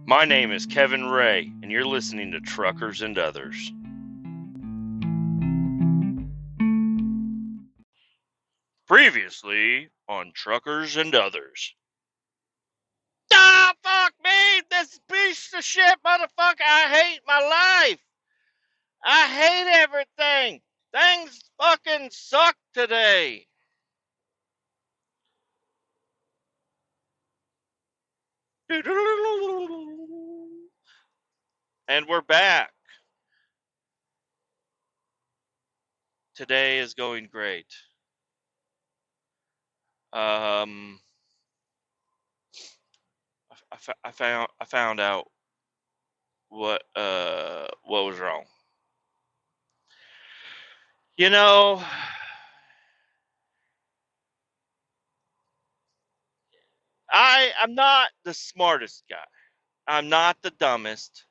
My name is Kevin Ray, and you're listening to Truckers and Others. Previously on Truckers and Others. Ah, fuck me! This piece of shit motherfucker! I hate my life! I hate everything! Things fucking suck today! And we're back. Today is going great. I found out what was wrong. You know, I'm not the smartest guy. I'm not the dumbest.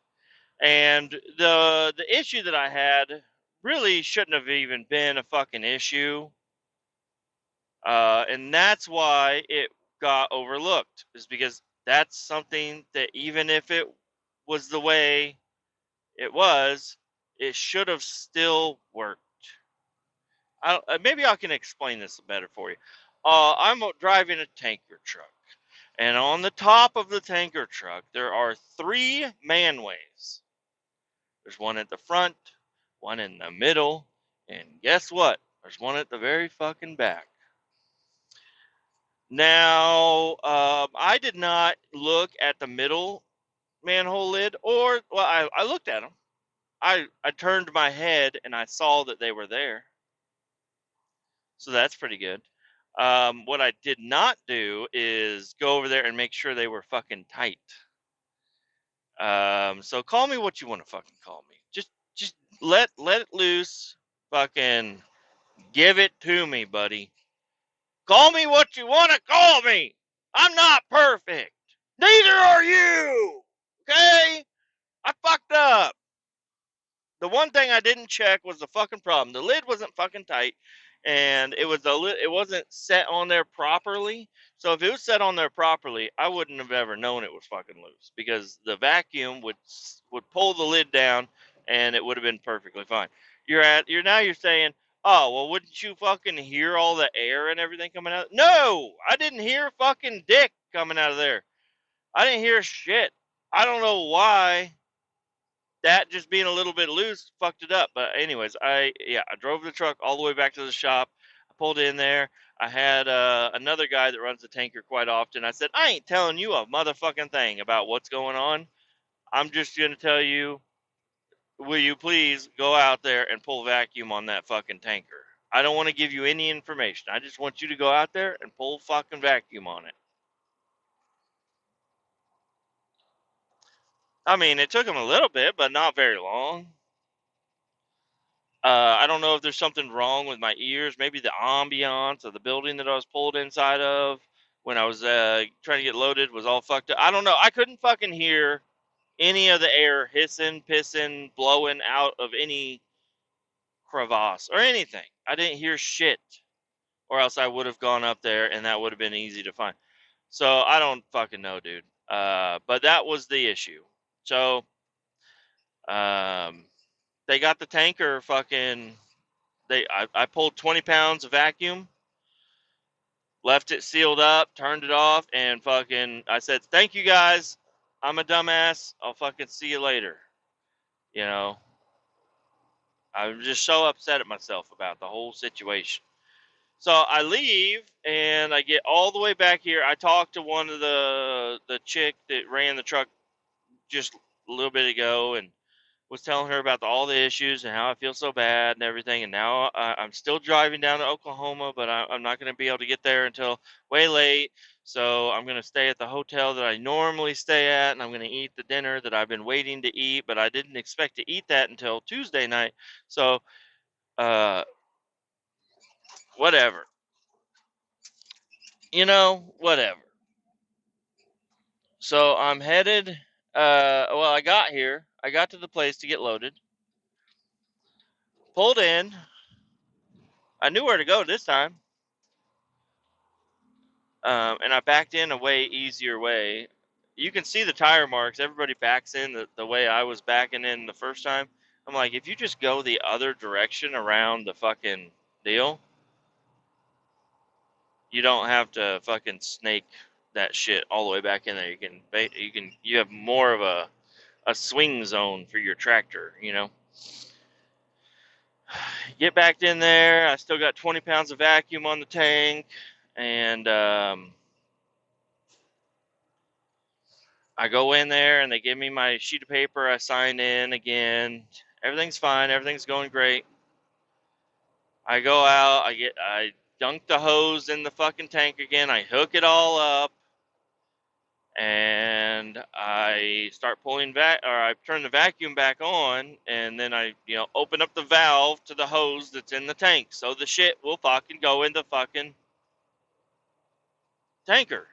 And the issue that I had really shouldn't have even been a fucking issue. And that's why it got overlooked, is because that's something that even if it was the way it was, it should have still worked. Maybe I can explain this better for you. I'm driving a tanker truck, and on the top of the tanker truck, there are 3 manways. There's one at the front, one in the middle, and guess what? There's one at the very fucking back. Now, I did not look at the middle manhole lid, or, well, I looked at them. I turned my head and I saw that they were there. So that's pretty good. What I did not do is go over there and make sure they were fucking tight. So call me what you want to fucking call me. Just let it loose. Fucking give it to me, buddy. Call me what you want to call me. I'm not perfect. Neither are you. Okay? I fucked up. The one thing I didn't check was the fucking problem. The lid wasn't fucking tight, and it wasn't set on there properly. So if it was set on there properly, I wouldn't have ever known it was fucking loose, because the vacuum would pull the lid down, and it would have been perfectly fine. You're saying, oh, well, wouldn't you fucking hear all the air and everything coming out? No, I didn't hear fucking dick coming out of there. I didn't hear shit. I don't know why that just being a little bit loose fucked it up. But anyways, I drove the truck all the way back to the shop. I pulled in there. I had another guy that runs the tanker quite often. I said, I ain't telling you a motherfucking thing about what's going on. I'm just going to tell you, will you please go out there and pull vacuum on that fucking tanker? I don't want to give you any information. I just want you to go out there and pull fucking vacuum on it. I mean, it took him a little bit, but not very long. I don't know if there's something wrong with my ears. Maybe the ambiance of the building that I was pulled inside of when I was trying to get loaded was all fucked up. I don't know. I couldn't fucking hear any of the air hissing, pissing, blowing out of any crevasse or anything. I didn't hear shit, or else I would have gone up there and that would have been easy to find. So I don't fucking know, dude. But that was the issue. So they got the tanker fucking. I pulled 20 pounds of vacuum, left it sealed up, turned it off, and fucking I said, thank you guys. I'm a dumbass. I'll fucking see you later. You know, I'm just so upset at myself about the whole situation. So I leave and I get all the way back here. I talked to one of the chick that ran the truck just a little bit ago, and was telling her about all the issues and how I feel so bad and everything. And now I'm still driving down to Oklahoma, but I'm not going to be able to get there until way late. So I'm going to stay at the hotel that I normally stay at, and I'm going to eat the dinner that I've been waiting to eat, but I didn't expect to eat that until Tuesday night. So, whatever. Whatever. So I'm headed, well, I got here. I got to the place to get loaded. Pulled in. I knew where to go this time. And I backed in a way easier way. you can see the tire marks. Everybody backs in the way I was backing in the first time. I'm like, if you just go the other direction around the fucking deal, you don't have to fucking snake that shit all the way back in there. You have more of a swing zone for your tractor, you know. Get back in there. I still got 20 pounds of vacuum on the tank, and I go in there and they give me my sheet of paper. I sign in again. Everything's fine. Everything's going great. I go out. I dunk the hose in the fucking tank again. I hook it all up, and I start pulling back, or I turn the vacuum back on, and then I, open up the valve to the hose that's in the tank, so the shit will fucking go in the fucking tanker.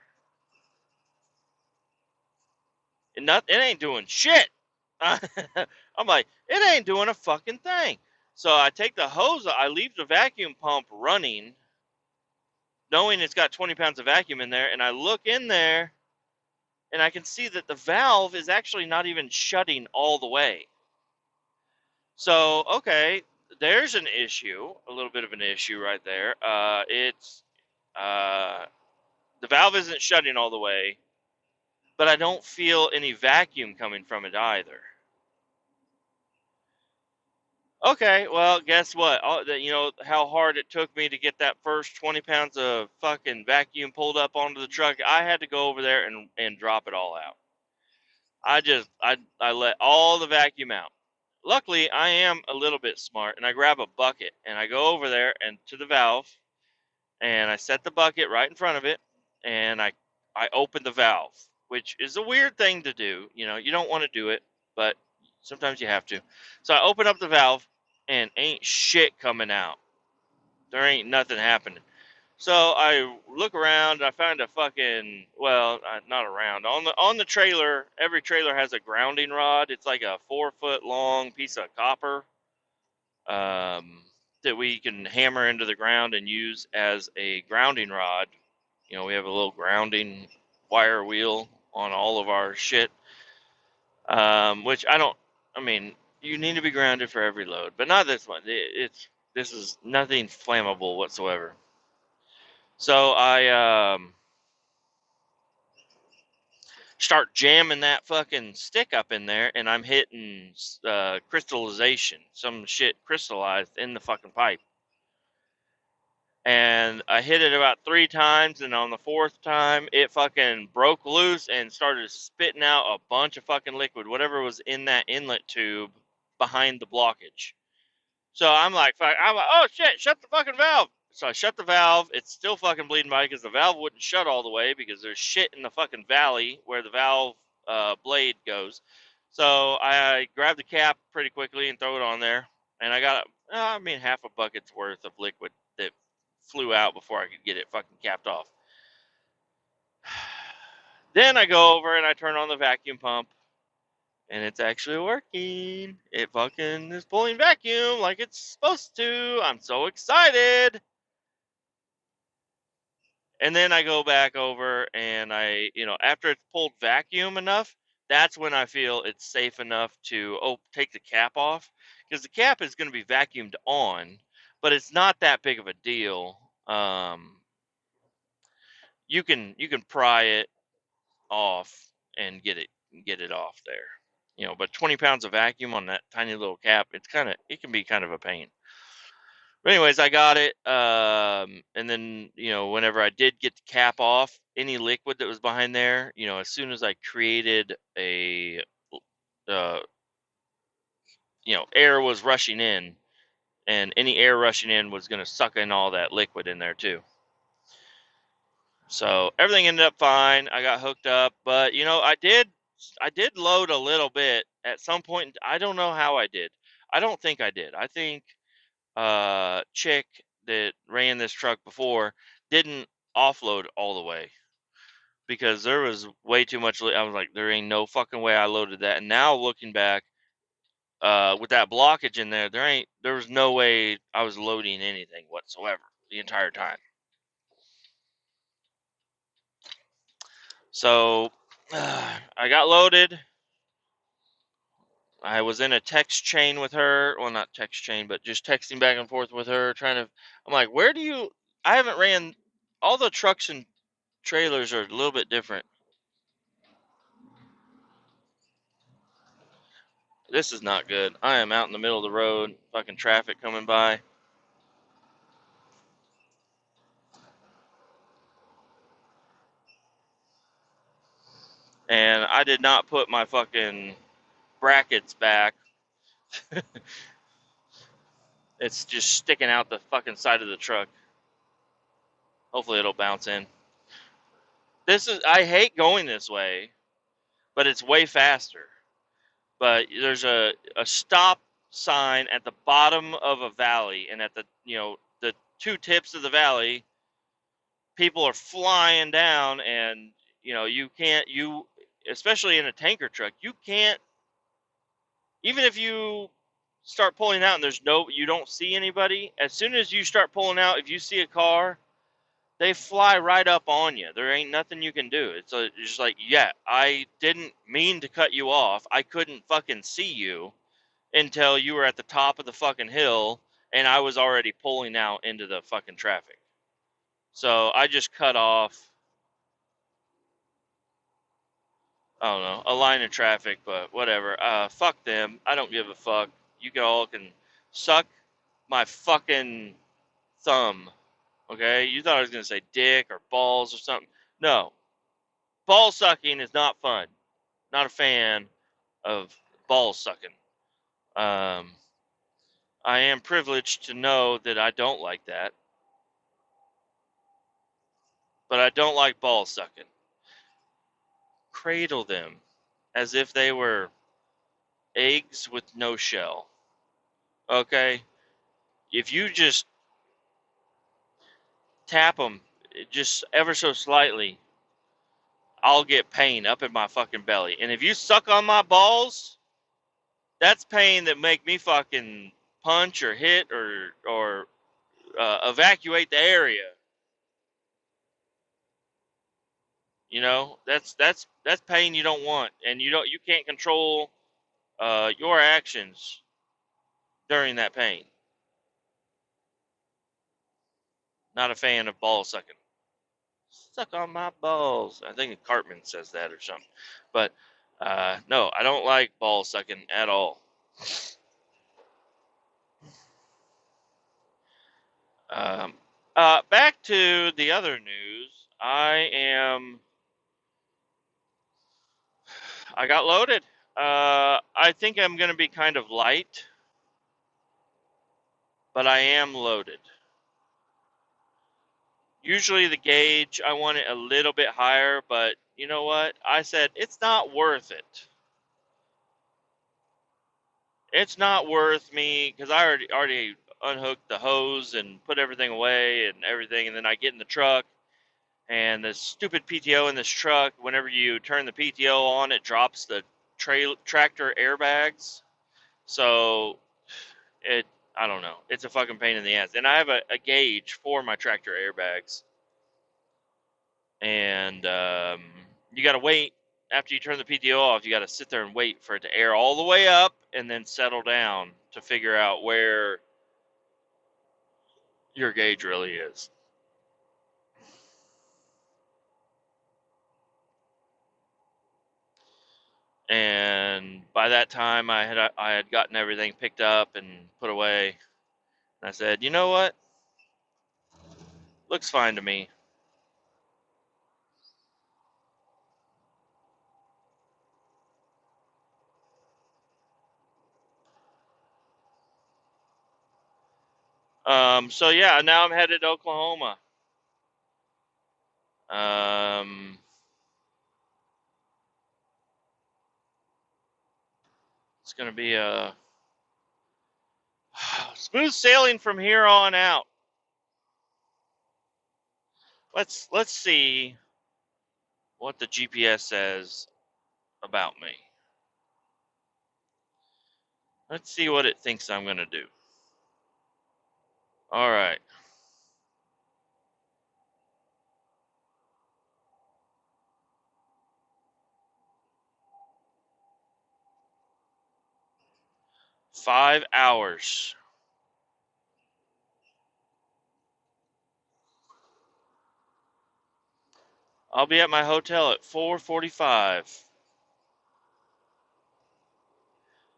And it ain't doing shit. I'm like, it ain't doing a fucking thing. So I take the hose, I leave the vacuum pump running, knowing it's got 20 pounds of vacuum in there, and I look in there, and I can see that the valve is actually not even shutting all the way. So, okay, there's an issue, a little bit of an issue right there. The valve isn't shutting all the way, but I don't feel any vacuum coming from it either. Okay, well, guess what? You know how hard it took me to get that first 20 pounds of fucking vacuum pulled up onto the truck. I had to go over there and drop it all out. I let all the vacuum out. Luckily, I am a little bit smart, and I grab a bucket and I go over there and to the valve, and I set the bucket right in front of it, and I open the valve, which is a weird thing to do. You know, you don't want to do it, but sometimes you have to. So I open up the valve, and ain't shit coming out. There ain't nothing happening. So I look around. I find a fucking, well, not around, on the trailer. Every trailer has a grounding rod. It's like a 4 foot long piece of copper, that we can hammer into the ground and use as a grounding rod. You know, we have a little grounding wire wheel on all of our shit, which I don't. I mean, you need to be grounded for every load, but not this one. This is nothing flammable whatsoever. So I start jamming that fucking stick up in there, and I'm hitting crystallization. Some shit crystallized in the fucking pipe. And I hit it about 3 times, and on the 4th time, it fucking broke loose and started spitting out a bunch of fucking liquid, whatever was in that inlet tube behind the blockage. So I'm like, oh shit, shut the fucking valve. So I shut the valve. It's still fucking bleeding by because the valve wouldn't shut all the way because there's shit in the fucking valley where the valve blade goes. So I grabbed the cap pretty quickly and throw it on there, and I got, half a bucket's worth of liquid that flew out before I could get it fucking capped off. Then I go over and I turn on the vacuum pump, and it's actually working. It fucking is pulling vacuum like it's supposed to. I'm so excited. And then I go back over and after it's pulled vacuum enough, that's when I feel it's safe enough to take the cap off, because the cap is going to be vacuumed on, but it's not that big of a deal. You can pry it off and get it off there. But 20 pounds of vacuum on that tiny little cap, it can be kind of a pain. But anyways, I got it. And then, whenever I did get the cap off, any liquid that was behind there, as soon as I created air was rushing in, and any air rushing in was going to suck in all that liquid in there too. So everything ended up fine. I got hooked up, but I did load a little bit at some point. I don't know how I did. I don't think I did. I think chick that ran this truck before didn't offload all the way, because there was way too much. I was like, there ain't no fucking way I loaded that. And now looking back, with that blockage in there, there was no way I was loading anything whatsoever the entire time. So I got loaded. I was in a text chain with her. Well, not text chain, but just texting back and forth with her, trying to. I'm like, where do you? I haven't ran. All the trucks and trailers are a little bit different. This is not good. I am out in the middle of the road, fucking traffic coming by. And I did not put my fucking brackets back. It's just sticking out the fucking side of the truck. Hopefully it'll bounce in. I hate going this way, but it's way faster. But there's a stop sign at the bottom of a valley, and at the two tips of the valley, people are flying down, and you can't, especially in a tanker truck, you can't, even if you start pulling out and you don't see anybody. As soon as you start pulling out, if you see a car, they fly right up on you. There ain't nothing you can do. It's just like, yeah, I didn't mean to cut you off. I couldn't fucking see you until you were at the top of the fucking hill, and I was already pulling out into the fucking traffic. So I just cut off, I don't know, a line of traffic, but whatever. Fuck them. I don't give a fuck. You all can suck my fucking thumb. Okay? You thought I was going to say dick or balls or something. No. Ball sucking is not fun. Not a fan of ball sucking. I am privileged to know that I don't like that, but I don't like ball sucking. Cradle them as if they were eggs with no shell. Okay? If you just tap them just ever so slightly, I'll get pain up in my fucking belly. And if you suck on my balls, that's pain that make me fucking punch or hit or evacuate the area. That's pain you don't want, and you can't control your actions during that pain. Not a fan of ball sucking. Suck on my balls. I think Cartman says that or something. But no, I don't like ball sucking at all. Um, back to the other news. I got loaded. I think I'm going to be kind of light, but I am loaded. Usually the gauge, I want it a little bit higher, but you know what? I said it's not worth it. It's not worth me because I already unhooked the hose and put everything away and everything, and then I get in the truck, and the stupid PTO in this truck, whenever you turn the PTO on, it drops the tractor airbags. So it, I don't know. It's a fucking pain in the ass. And I have a gauge for my tractor airbags, and you got to wait after you turn the PTO off. You got to sit there and wait for it to air all the way up and then settle down to figure out where your gauge really is. And by that time, I had gotten everything picked up and put away. And I said, you know what? Looks fine to me. So yeah, now I'm headed to Oklahoma. Um, it's gonna be a smooth sailing from here on out. Let's see what the GPS says about me. Let's see what it thinks I'm gonna do. All right. 5 hours. I'll be at my hotel at 4:45.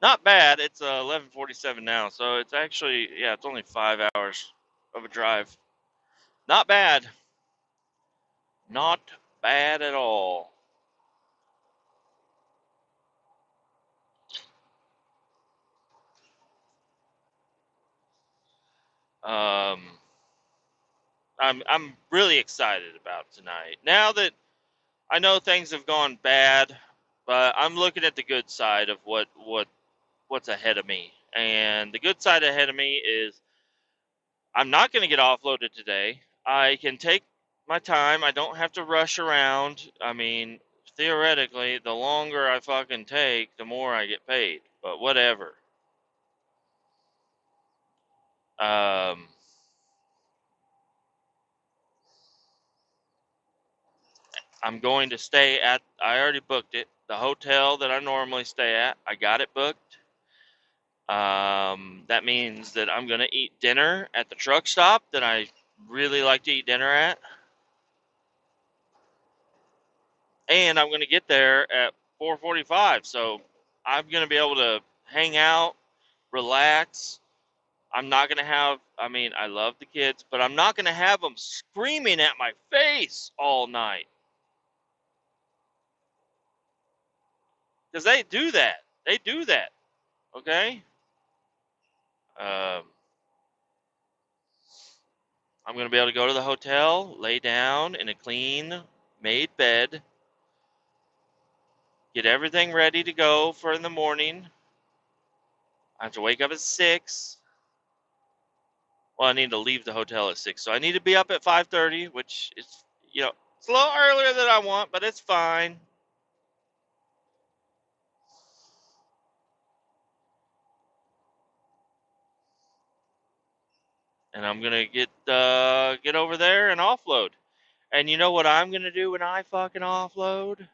Not bad. It's 11:47 now, so it's actually, yeah, it's only 5 hours of a drive. Not bad. Not bad at all. Um, I'm really excited about tonight. Now that I know things have gone bad, but I'm looking at the good side of what's ahead of me. And the good side ahead of me is I'm not going to get offloaded today. I can take my time. I don't have to rush around. I mean, theoretically, the longer I fucking take, the more I get paid. But whatever. Um, I'm going to stay at, I already booked it, the hotel that I normally stay at. I got it booked. That means that I'm going to eat dinner at the truck stop that I really like to eat dinner at. And I'm going to get there at 4:45. So I'm going to be able to hang out, relax. I'm not going to have, I mean, I love the kids, but I'm not going to have them screaming at my face all night. Because they do that. They do that. Okay? Um, I'm going to be able to go to the hotel, lay down in a clean made bed, get everything ready to go for in the morning. I have to wake up at 6. Well, I need to leave the hotel at 6, so I need to be up at 5:30, which is, it's a little earlier than I want, but it's fine. And I'm gonna get over there and offload. And you know what I'm gonna do when I fucking offload?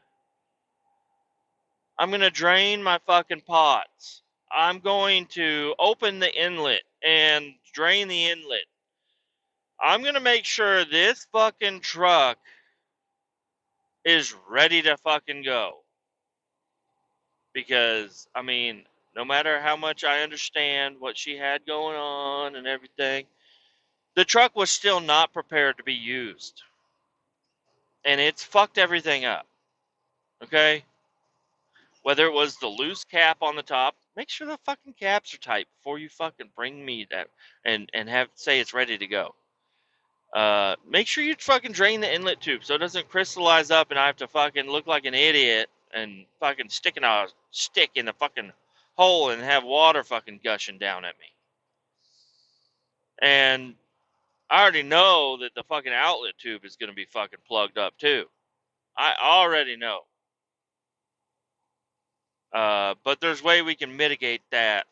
I'm gonna drain my fucking pots. I'm going to open the inlet and drain the inlet. I'm gonna make sure this fucking truck is ready to fucking go. Because, I mean, no matter how much I understand what she had going on and everything, the truck was still not prepared to be used. And it's fucked everything up. Okay? Whether it was the loose cap on the top, make sure the fucking caps are tight before you fucking bring me that and have say it's ready to go. Make sure you fucking drain the inlet tube so it doesn't crystallize up and I have to fucking look like an idiot and fucking sticking a stick in the fucking hole and have water fucking gushing down at me. And I already know that the fucking outlet tube is going to be fucking plugged up too. I already know. But there's a way we can mitigate that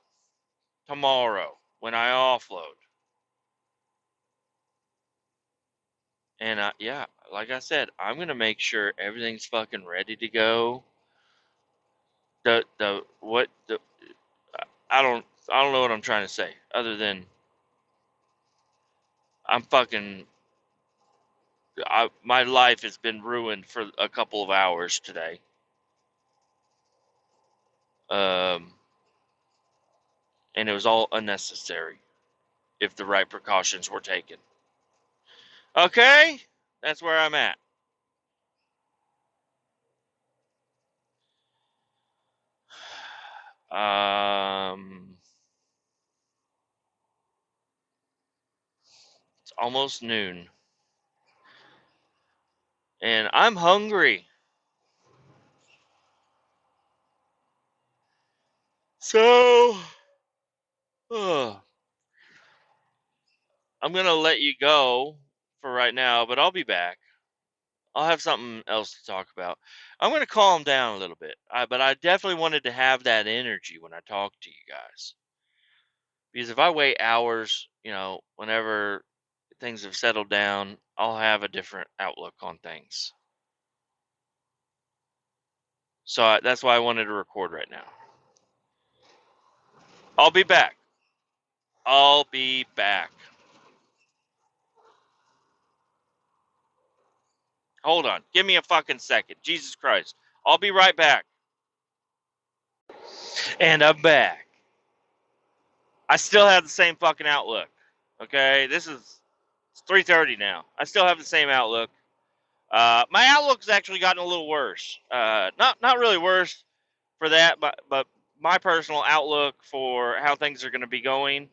tomorrow when I offload. And yeah, like I said, I'm gonna make sure everything's fucking ready to go. The what the I don't know what I'm trying to say other than I'm fucking my life has been ruined for a couple of hours today. Um, and it was all unnecessary if the right precautions were taken. Okay, that's where I'm at. It's almost noon, and I'm hungry. So, I'm gonna let you go for right now, but I'll be back. I'll have something else to talk about. I'm gonna calm down a little bit, but I definitely wanted to have that energy when I talk to you guys. Because if I wait hours, whenever things have settled down, I'll have a different outlook on things. So that's why I wanted to record right now. I'll be back. I'll be back. Hold on. Give me a fucking second. Jesus Christ. I'll be right back. And I'm back. I still have the same fucking outlook. Okay? It's 3:30 now. I still have the same outlook. My outlook's actually gotten a little worse. Not really worse for that, but my personal outlook for how things are going to be going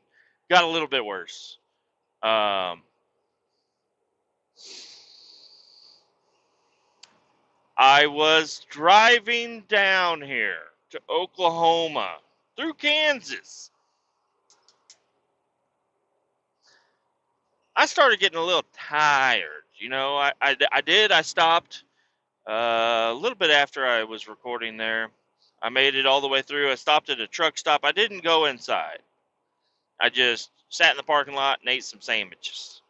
got a little bit worse. I was driving down here to Oklahoma through Kansas. I started getting a little tired. I stopped a little bit after I was recording there. I made it all the way through. I stopped at a truck stop. I didn't go inside. I just sat in the parking lot and ate some sandwiches.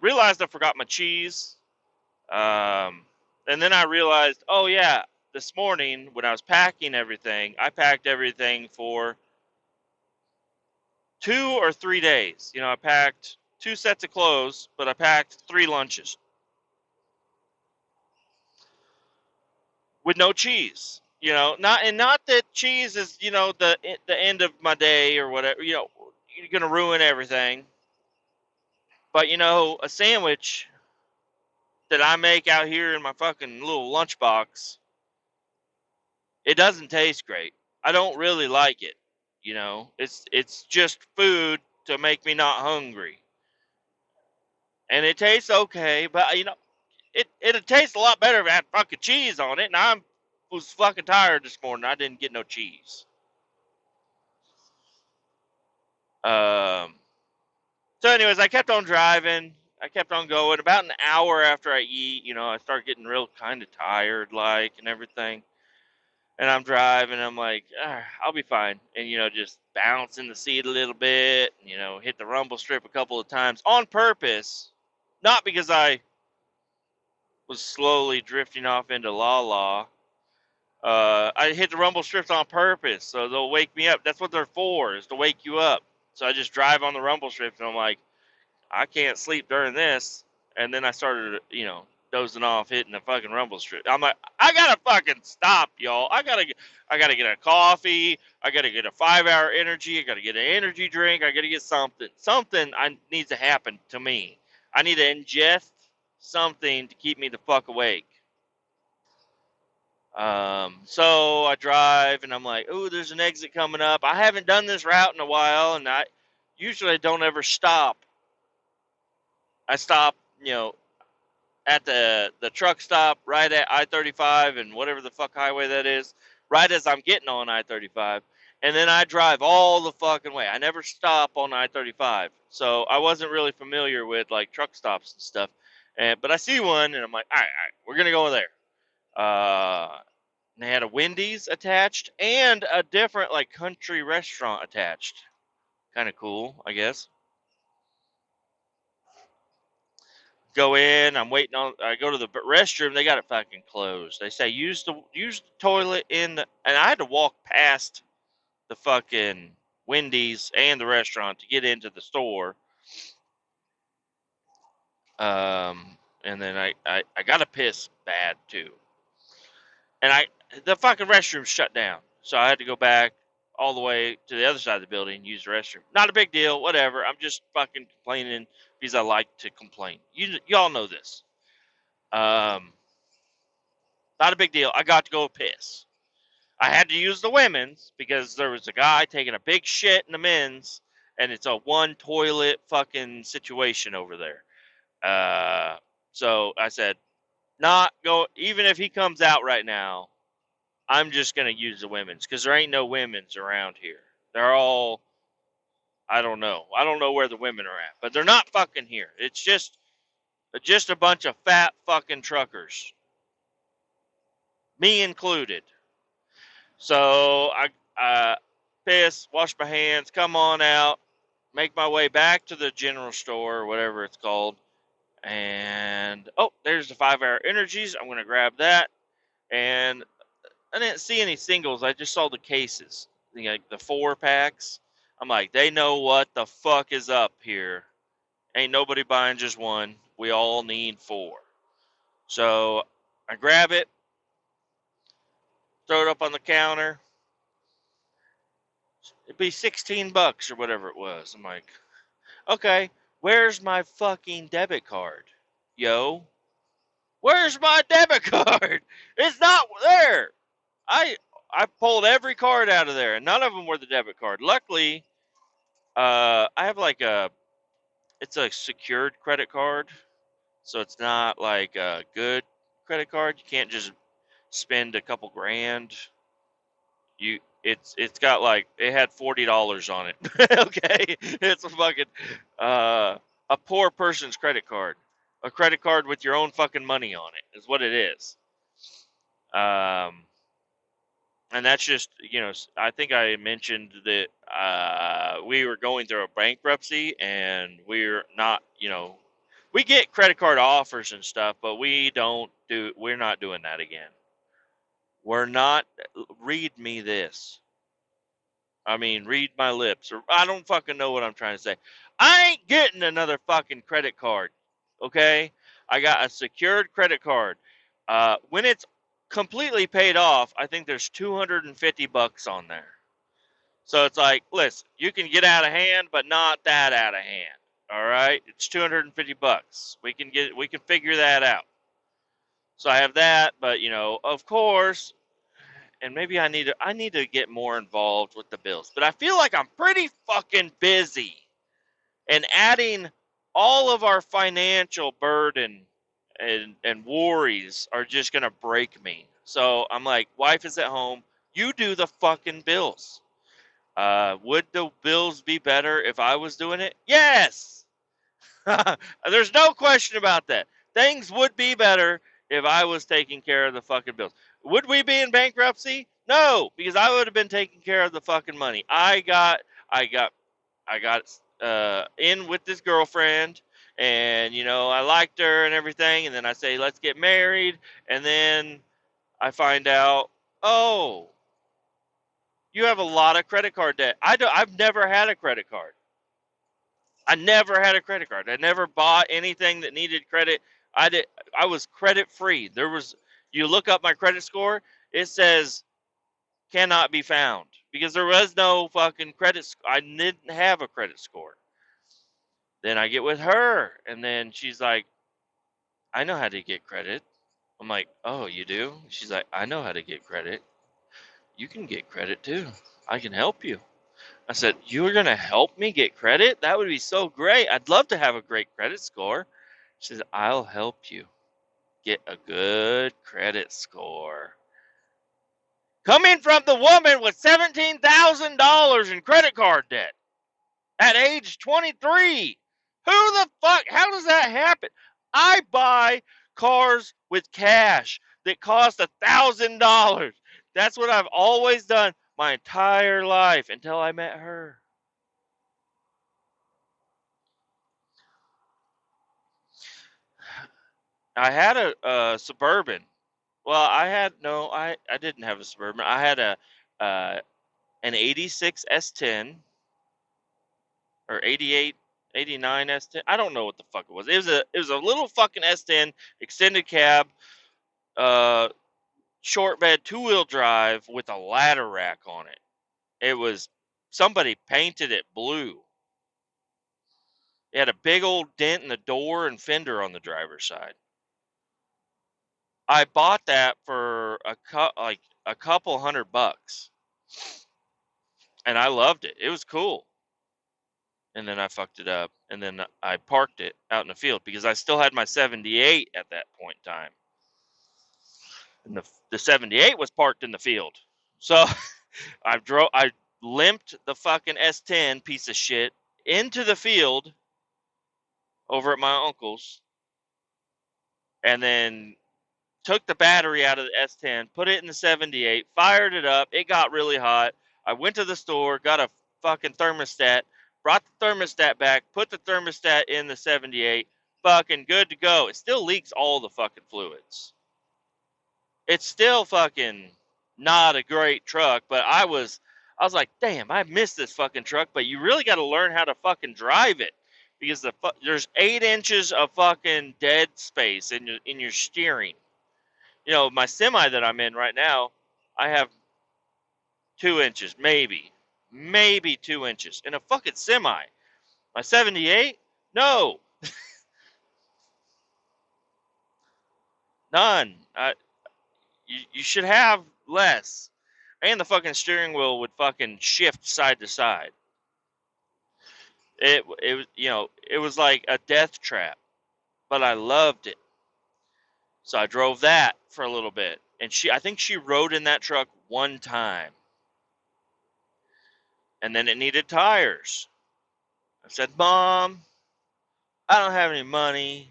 Realized I forgot my cheese. And then I realized, oh yeah, this morning when I was packing everything, I packed everything for 2 or 3 days. I packed 2 sets of clothes, but I packed 3 lunches with no cheese. Not that cheese is the end of my day or whatever. You're gonna ruin everything. But a sandwich that I make out here in my fucking little lunchbox, it doesn't taste great. I don't really like it. It's just food to make me not hungry, and it tastes okay. But it'd taste a lot better if it had fucking cheese on it. And I was fucking tired this morning. I didn't get no cheese. Um. So, anyways, I kept on driving. I kept on going. About an hour after I eat, I start getting real kind of tired, like, and everything. And I'm driving. I'm like, I'll be fine. And just bounce in the seat a little bit. Hit the rumble strip a couple of times on purpose, not because I was slowly drifting off into la la. I hit the rumble strips on purpose, so they'll wake me up. That's what they're for, is to wake you up. So I just drive on the rumble strips, and I'm like, I can't sleep during this. And then I started, dozing off, hitting the fucking rumble strip. I'm like, I gotta fucking stop, y'all. I gotta get a coffee. I gotta get a 5-hour energy. I gotta get an energy drink. I gotta get something. Something needs to happen to me. I need to ingest something to keep me the fuck awake. So I drive and I'm like, ooh, there's an exit coming up. I haven't done this route in a while, and I usually don't ever stop. I stop, at the truck stop right at I-35 and whatever the fuck highway that is, right as I'm getting on I-35, and then I drive all the fucking way. I never stop on I-35, so I wasn't really familiar with like truck stops and stuff. But I see one and I'm like, all right, we're gonna go there. They had a Wendy's attached and a different like country restaurant attached. Kind of cool, I guess. Go in. I'm waiting on. I go to the restroom. They got it fucking closed. They say use the toilet and I had to walk past the fucking Wendy's and the restaurant to get into the store. And then I got to piss bad too. And the fucking restroom shut down, so I had to go back all the way to the other side of the building and use the restroom. Not a big deal, whatever. I'm just fucking complaining because I like to complain. Y'all know this. Not a big deal. I got to go piss. I had to use the women's because there was a guy taking a big shit in the men's, and it's a one toilet fucking situation over there. So I said, not go. Even if he comes out right now, I'm just gonna use the women's because there ain't no women's around here. They're all, I don't know. I don't know where the women are at, but they're not fucking here. It's just a bunch of fat fucking truckers, me included. So I piss, wash my hands, come on out, make my way back to the general store or whatever it's called, and oh, there's the 5-hour energies. I'm gonna grab that, and I didn't see any singles. I just saw the cases. like the 4-packs. I'm like, they know what the fuck is up here. Ain't nobody buying just one. We all need 4. So I grab it, throw it up on the counter. It'd be $16 or whatever it was. I'm like, okay, where's my fucking debit card? Yo, where's my debit card? It's not there. I I pulled every card out of there, and none of them were the debit card. Luckily, I have like it's a secured credit card, so it's not like a good credit card. You can't just spend a couple grand. It's got like it had $40 on it. Okay, it's a fucking a poor person's credit card, a credit card with your own fucking money on it is what it is. And that's just, I think I mentioned that we were going through a bankruptcy, and we're not, we get credit card offers and stuff, but we're not doing that again. We're not. Read me this. I mean, read my lips, or I don't fucking know what I'm trying to say. I ain't getting another fucking credit card. Okay? I got a secured credit card. When it's completely paid off, I think there's $250 on there. So it's like, listen, you can get out of hand, but not that out of hand. All right? It's $250. We can figure that out. So I have that, but of course, and maybe I need to get more involved with the bills. But I feel like I'm pretty fucking busy, and adding all of our financial burden and worries are just gonna break me. So I'm like, wife is at home. You do the fucking bills. Would the bills be better if I was doing it? Yes. There's no question about that. Things would be better if I was taking care of the fucking bills. Would we be in bankruptcy? No, because I would have been taking care of the fucking money. I got in with this girlfriend, and I liked her and everything, and then I say, let's get married, and then I find out, oh, you have a lot of credit card debt. I've never had a credit card. I never had a credit card. I never bought anything that needed credit. I was credit free. You look up my credit score, it says cannot be found, because there was no fucking credit. I didn't have a credit score. Then I get with her, and then she's like, I know how to get credit. I'm like, oh, you do? She's like, I know how to get credit. You can get credit too. I can help you. I said, you're going to help me get credit? That would be so great. I'd love to have a great credit score. She says, I'll help you get a good credit score. Coming from the woman with $17,000 in credit card debt at age 23. Who the fuck? How does that happen? I buy cars with cash that cost $1,000. That's what I've always done my entire life until I met her. I had a Suburban. Well, I didn't have a Suburban. I had an 86 S10 or 88, 89 S10. I don't know what the fuck it was. It was a little fucking S10 extended cab, short bed, 2-wheel drive with a ladder rack on it. It was somebody painted it blue. It had a big old dent in the door and fender on the driver's side. I bought that for a couple $100, and I loved it. It was cool. And then I fucked it up, and then I parked it out in the field because I still had my 78 at that point in time. And the 78 was parked in the field. So I limped the fucking S10 piece of shit into the field over at my uncle's, and then took the battery out of the S10, put it in the 78, fired it up. It got really hot. I went to the store, got a fucking thermostat, brought the thermostat back, put the thermostat in the 78, fucking good to go. It still leaks all the fucking fluids. It's still fucking not a great truck, but I was I was like, damn, I missed this fucking truck, but you really got to learn how to fucking drive it because there's 8 inches of fucking dead space in your steering. You know, my semi that I'm in right now, I have 2 inches, maybe 2 inches in a fucking semi. My 78, no, none. You should have less. And the fucking steering wheel would fucking shift side to side. It was, you know, it was like a death trap, but I loved it. So I drove that for a little bit, and I think she rode in that truck one time, and then it needed tires. I said, Mom, I don't have any money,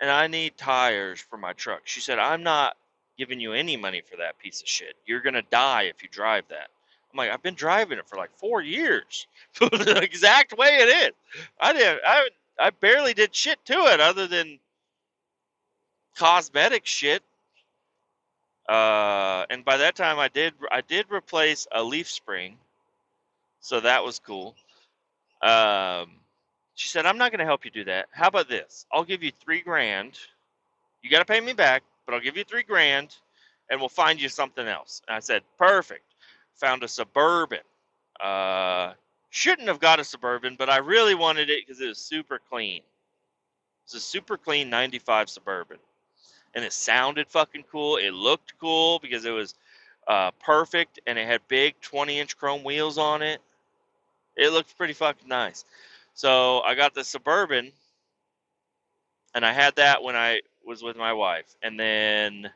and I need tires for my truck. She said, I'm not giving you any money for that piece of shit. You're gonna die if you drive that. I'm like, I've been driving it for like 4 years, the exact way it is. I barely did shit to it other than cosmetic shit. And by that time, I did replace a leaf spring, so that was cool. She said, I'm not going to help you do that. How about this? I'll give you $3,000. You got to pay me back, but I'll give you $3,000, and we'll find you something else. And I said, perfect. Found a Suburban. Shouldn't have got a Suburban, but I really wanted it because it was super clean. It's a super clean 95 Suburban. And it sounded fucking cool. It looked cool because it was perfect, and it had big 20-inch chrome wheels on it. It looked pretty fucking nice. So I got the Suburban, and I had that when I was with my wife. And then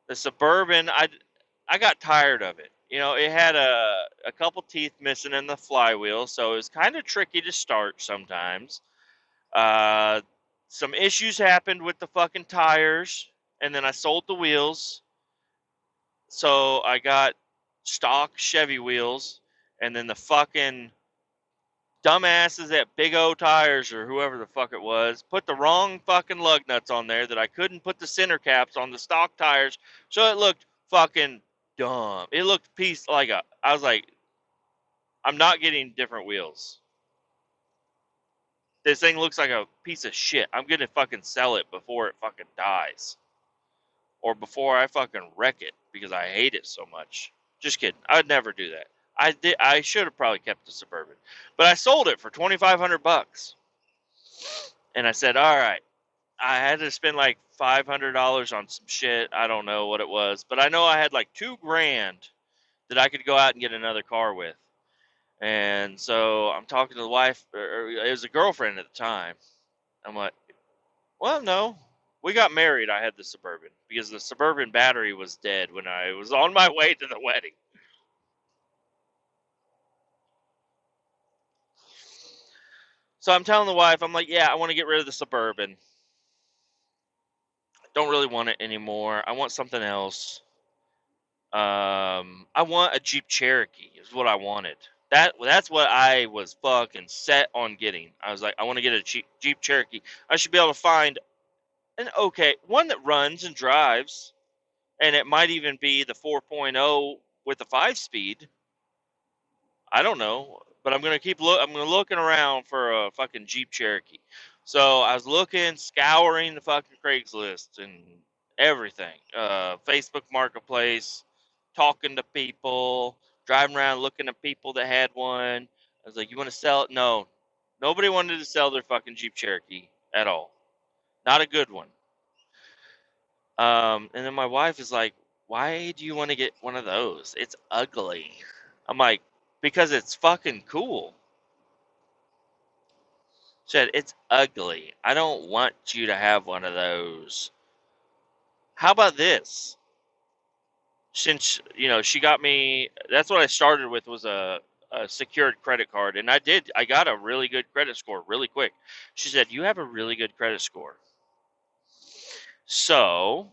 the Suburban, I got tired of it. You know, it had a couple teeth missing in the flywheel, so it was kind of tricky to start sometimes. Some issues happened with the fucking tires, and then I sold the wheels. So I got stock Chevy wheels, and then the fucking dumbasses at Big O Tires or whoever the fuck it was put the wrong fucking lug nuts on there that I couldn't put the center caps on the stock tires, so it looked fucking dumb. It looked I was like, I'm not getting different wheels. This thing looks like a piece of shit. I'm gonna fucking sell it before it fucking dies. Or before I fucking wreck it because I hate it so much. Just kidding. I'd never do that. I should have probably kept the Suburban, but I sold it for $2,500. And I said, all right. I had to spend like $500 on some shit. I don't know what it was, but I know I had like $2,000 that I could go out and get another car with. And so I'm talking to the wife, or it was a girlfriend at the time. I'm like, well, no. We got married. I had the Suburban because the Suburban battery was dead when I was on my way to the wedding. So I'm telling the wife, I'm like, yeah, I want to get rid of the Suburban. Don't really want it anymore. I want something else. I want a Jeep Cherokee is what I wanted. That's what I was fucking set on getting. I was like, I want to get a Jeep Cherokee. I should be able to find an okay one that runs and drives, and it might even be the 4.0 with the 5-speed. I don't know, but I'm gonna I'm gonna looking around for a fucking Jeep Cherokee. So I was looking, scouring the fucking Craigslist and everything, Facebook Marketplace, talking to people, driving around looking at people that had one. I was like, "You want to sell it?" No, nobody wanted to sell their fucking Jeep Cherokee at all. Not a good one. And then my wife is like, "Why do you want to get one of those? It's ugly." I'm like, because it's fucking cool. Said, it's ugly. I don't want you to have one of those. How about this? Since, she got me, that's what I started with was a secured credit card. And I got a really good credit score really quick. She said, you have a really good credit score. So,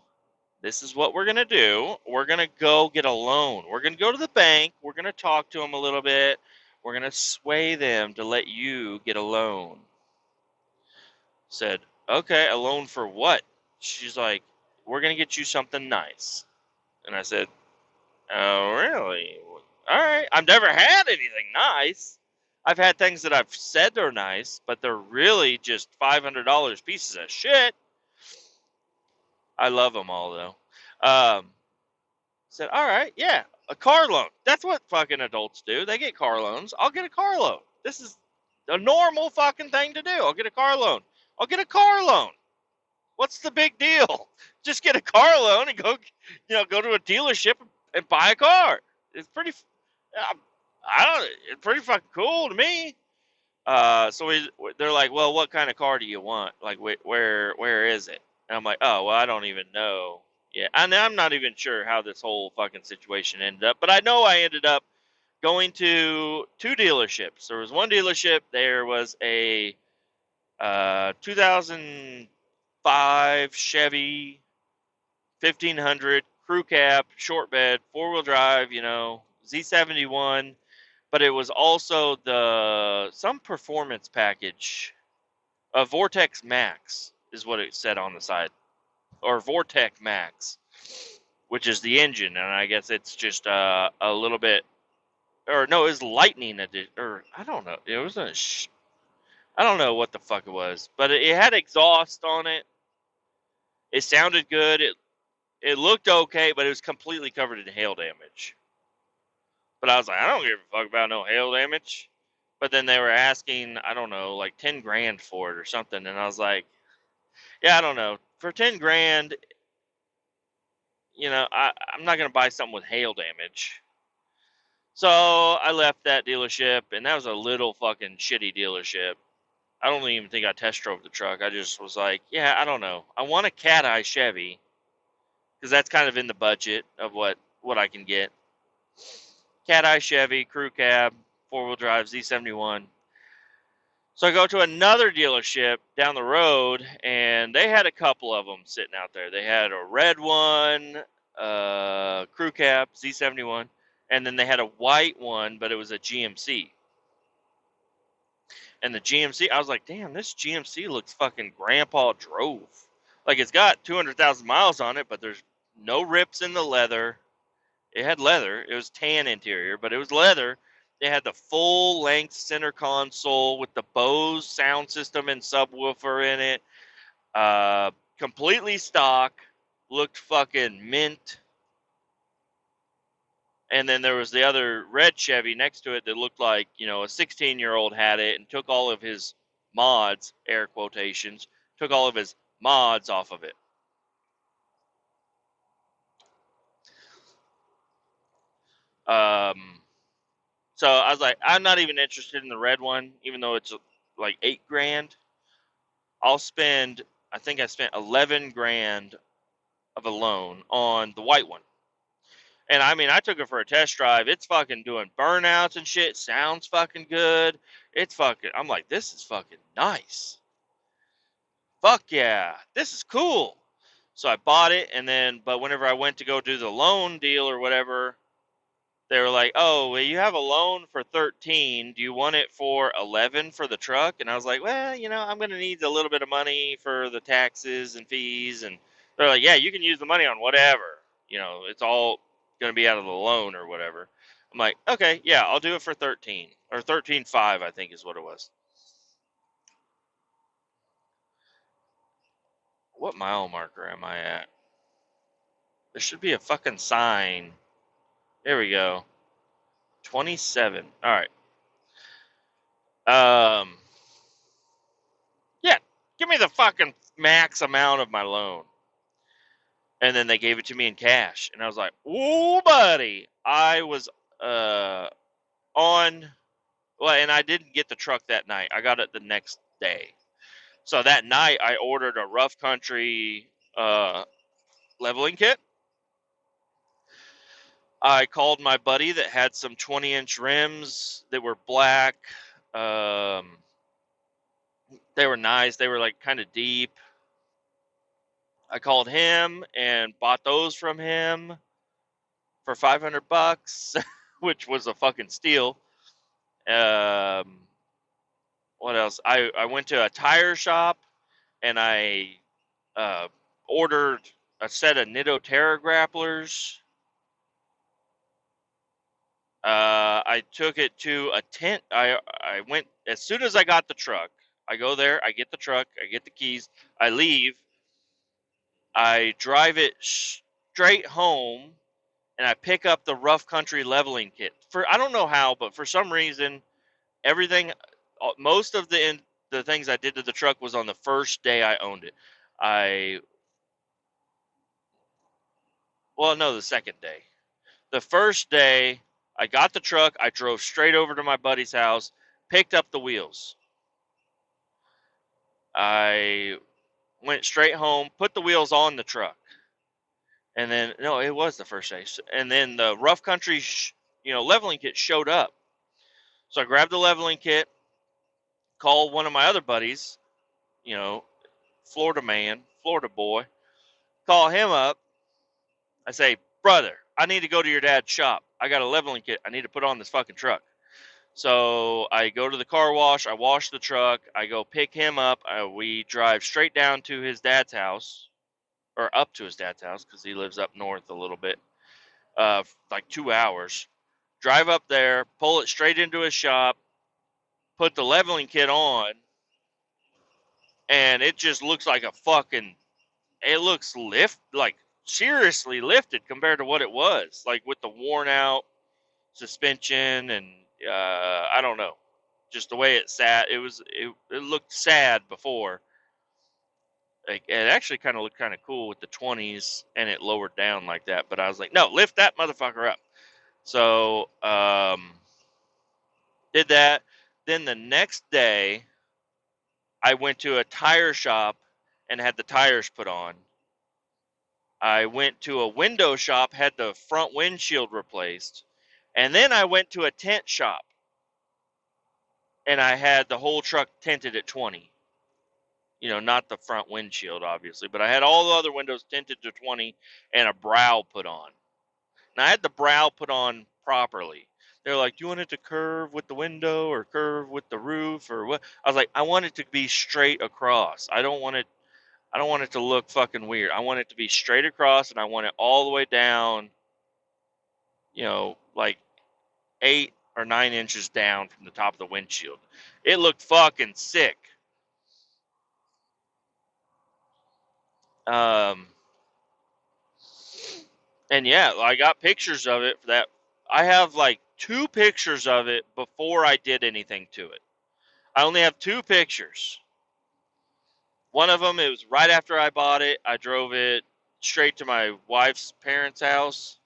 this is what we're going to do. We're going to go get a loan. We're going to go to the bank. We're going to talk to them a little bit. We're going to sway them to let you get a loan. Said, okay, a loan for what? She's like, we're going to get you something nice. And I said, oh, really? all right. I've never had anything nice. I've had things that I've said they're nice, but they're really just $500 pieces of shit. I love them all though. Said, all right, yeah, a car loan. That's what fucking adults do. They get car loans. I'll get a car loan. This is a normal fucking thing to do. I'll get a car loan. I'll get a car loan. What's the big deal? Just get a car loan and go, go to a dealership and buy a car. It's pretty. I don't. It's pretty fucking cool to me. They're like, well, what kind of car do you want? Like, where is it? And I'm like, oh, well, I don't even know. Yeah, and I'm not even sure how this whole fucking situation ended up, but I know I ended up going to two dealerships. There was one dealership. There was a 2005 Chevy 1500 crew cab, short bed, 4-wheel drive. Z71, but it was also some performance package. Vortex Max is what it said on the side, or Vortec Max, which is the engine, and I guess it's just a little bit, or no, it was Lightning edition, or I don't know. It was I don't know what the fuck it was, but it had exhaust on it. It sounded good. It looked okay, but it was completely covered in hail damage. But I was like, I don't give a fuck about no hail damage. But then they were asking, I don't know, like 10 grand for it or something, and I was like, yeah, I don't know. For 10 grand, I'm not gonna buy something with hail damage. So I left that dealership, and that was a little fucking shitty dealership. I don't even think I test drove the truck. I just was like, yeah, I don't know. I want a cat eye Chevy because that's kind of in the budget of what I can get. Cat eye Chevy, crew cab, 4-wheel drive, Z71. So I go to another dealership down the road, and they had a couple of them sitting out there. They had a red one, crew cab, Z71, and then they had a white one, but it was a GMC. And the GMC, I was like, damn, this GMC looks fucking grandpa drove. Like, it's got 200,000 miles on it, but there's no rips in the leather. It had leather. It was tan interior, but it was leather. It had the full length center console with the Bose sound system and subwoofer in it. Completely stock. Looked fucking mint. And then there was the other red Chevy next to it that looked like, a 16-year-old had it and took all of his mods, air quotations, took all of his mods off of it. So I was like, I'm not even interested in the red one, even though it's like 8 grand. I think I spent 11 grand of a loan on the white one. And I mean, I took it for a test drive. It's fucking doing burnouts and shit. Sounds fucking good. I'm like, this is fucking nice. Fuck yeah. This is cool. So I bought it, but whenever I went to go do the loan deal or whatever, they were like, oh, well, you have a loan for 13. Do you want it for 11 for the truck? And I was like, well, I'm going to need a little bit of money for the taxes and fees. And they're like, yeah, you can use the money on whatever. It's all going to be out of the loan or whatever. I'm like, okay, yeah, I'll do it for 13 or 13.5, I think is what it was. What mile marker am I at? There should be a fucking sign. There we go. 27. All right. Yeah, give me the fucking max amount of my loan. And then they gave it to me in cash. And I was like, ooh, buddy. I was on, well, and I didn't get the truck that night. I got it the next day. So that night I ordered a rough country leveling kit. I called my buddy that had some 20-inch rims that were black. They were nice. They were like kind of deep. I called him and bought those from him for $500, which was a fucking steal. What else? I went to a tire shop and I ordered a set of Nitto Terra grapplers. I took it to a tent. I went as soon as I got the truck. I go there. I get the truck. I get the keys. I leave. I drive it straight home, and I pick up the rough country leveling kit. For I don't know how, but for some reason, everything, most of the things I did to the truck was on the first day I owned it. I well, no, the second day. The first day I got the truck, I drove straight over to my buddy's house, picked up the wheels. I went straight home, put the wheels on the truck, and then no, it was the first day. And then the rough country, leveling kit showed up. So I grabbed the leveling kit, called one of my other buddies, you know, Florida man, Florida boy, call him up. I say, brother, I need to go to your dad's shop. I got a leveling kit. I need to put on this fucking truck. So I go to the car wash. I wash the truck. I go pick him up. We drive straight down to his dad's house, or up to his dad's house, because he lives up north a little bit, like 2 hours. Drive up there, pull it straight into his shop, put the leveling kit on, and it just looks like a fucking. It looks like seriously lifted compared to what it was, like with the worn out suspension and I don't know, just the way it sat. It looked sad before. Like it actually kind of looked kind of cool with the 20s and it lowered down like that. But I was like, no, lift that motherfucker up. So did that. Then the next day, I went to a tire shop and had the tires put on. I went to a window shop, had the front windshield replaced, and then I went to a tent shop and I had the whole truck tinted at 20. Not the front windshield, obviously, but I had all the other windows tinted to 20 and a brow put on. And I had the brow put on properly. They're like, do you want it to curve with the window or curve with the roof or what? I was like, I want it to be straight across. I don't want it to look fucking weird. I want it to be straight across and I want it all the way down, like 8 or 9 inches down from the top of the windshield. It looked fucking sick. Um, and yeah, I got pictures of it for that. I have like 2 pictures of it before I did anything to it. I only have 2 pictures. One of them, it was right after I bought it. I drove it straight to my wife's parents' house,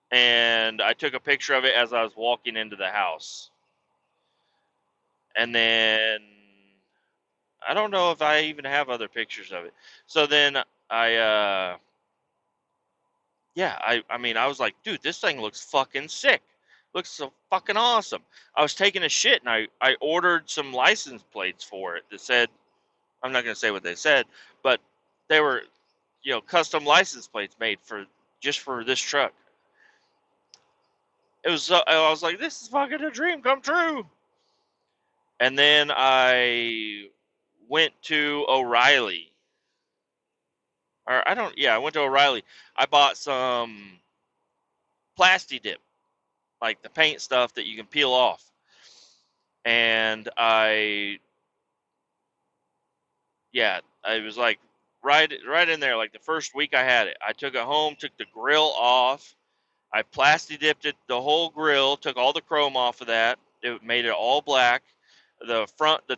and I took a picture of it as I was walking into the house. And then I don't know if I even have other pictures of it. So then I I mean, I was like, dude, this thing looks fucking sick. Looks so fucking awesome. I was taking a shit and I ordered some license plates for it that said, I'm not going to say what they said, but they were, custom license plates made just for this truck. I was like, this is fucking a dream come true. And then I went to O'Reilly. I went to O'Reilly. I bought some Plasti-Dip, like the paint stuff that you can peel off. And I was like right in there, like the first week I had it. I took it home, took the grill off. I Plasti-Dipped it, the whole grill, took all the chrome off of that. It made it all black. The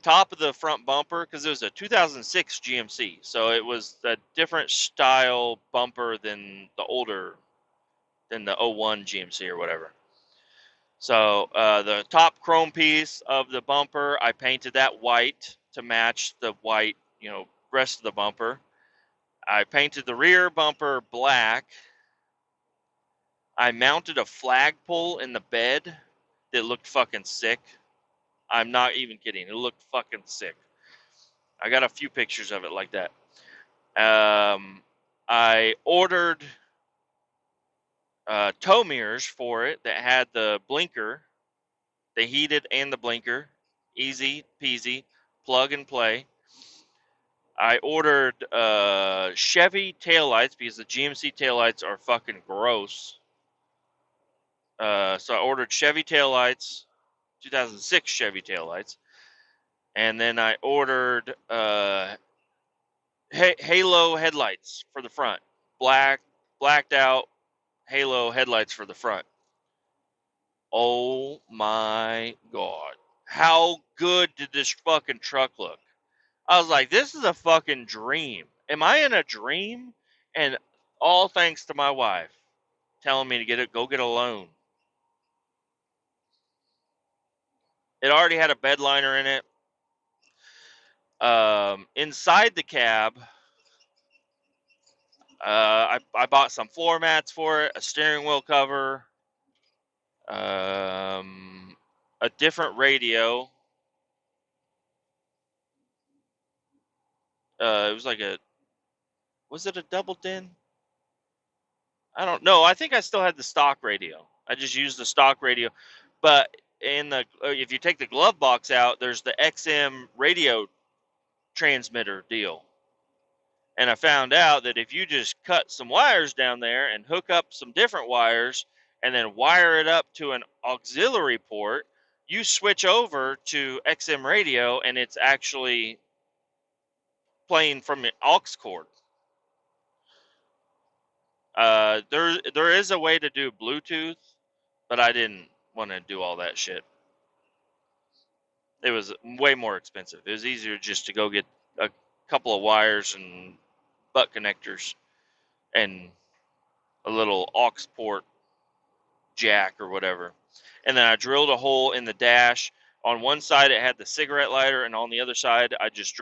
top of the front bumper, because it was a 2006 GMC, so it was a different style bumper than the 01 GMC or whatever. So the top chrome piece of the bumper, I painted that white to match the white, rest of the bumper. I painted the rear bumper black. I mounted a flagpole in the bed that looked fucking sick. I'm not even kidding. It looked fucking sick. I got a few pictures of it like that. I ordered tow mirrors for it that had the blinker, the heated and the blinker. Easy peasy, plug and play. I ordered Chevy taillights because the GMC taillights are fucking gross. So I ordered Chevy taillights, 2006 Chevy taillights, and then I ordered Halo headlights for the front, blacked out Halo headlights for the front. Oh my god, how good did this fucking truck look? I was like, this is a fucking dream. Am I in a dream? And all thanks to my wife telling me to go get a loan. It already had a bed liner in it. Inside the cab, I bought some floor mats for it, a steering wheel cover, a different radio. It was like was it a double din? I don't know. I think I still had the stock radio. I just used the stock radio, but if you take the glove box out, there's the XM radio transmitter deal. And I found out that if you just cut some wires down there and hook up some different wires and then wire it up to an auxiliary port, you switch over to XM radio and it's actually playing from the aux cord. There is a way to do Bluetooth, but I didn't want to do all that shit. It was way more expensive. It was easier just to go get a couple of wires and butt connectors and a little aux port jack or whatever. And then I drilled a hole in the dash. On one side it had the cigarette lighter, and on the other side I just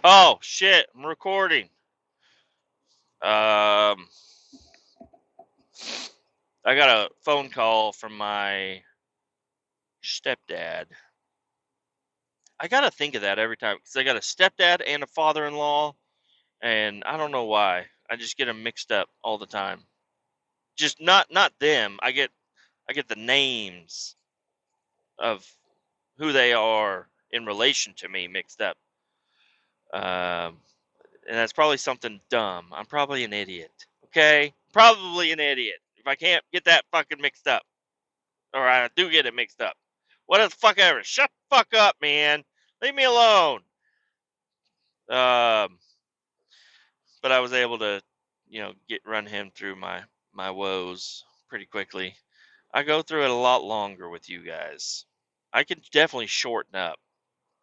Oh shit, I'm recording. I got a phone call from my stepdad. I gotta think of that every time because I got a stepdad and a father-in-law, and I don't know why. I just get them mixed up all the time. Just not them. I get the names of who they are in relation to me mixed up. And that's probably something dumb. I'm probably an idiot. Okay? Probably an idiot. If I can't get that fucking mixed up. Or I do get it mixed up. What the fuck ever. Shut the fuck up, man. Leave me alone. But I was able to, run him through my woes pretty quickly. I go through it a lot longer with you guys. I can definitely shorten up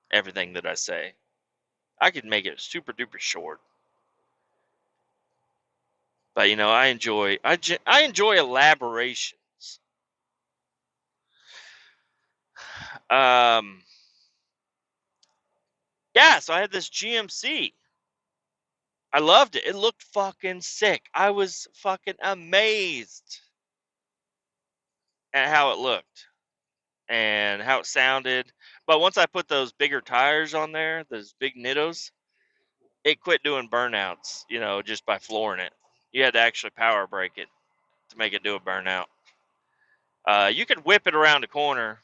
everything that I say. I could make it super duper short. But I enjoy elaborations. Yeah, so I had this GMC. I loved it. It looked fucking sick. I was fucking amazed at how it looked and how it sounded. But once I put those bigger tires on there, those big Nittos, it quit doing burnouts, just by flooring it. You had to actually power brake it to make it do a burnout. You could whip it around the corner,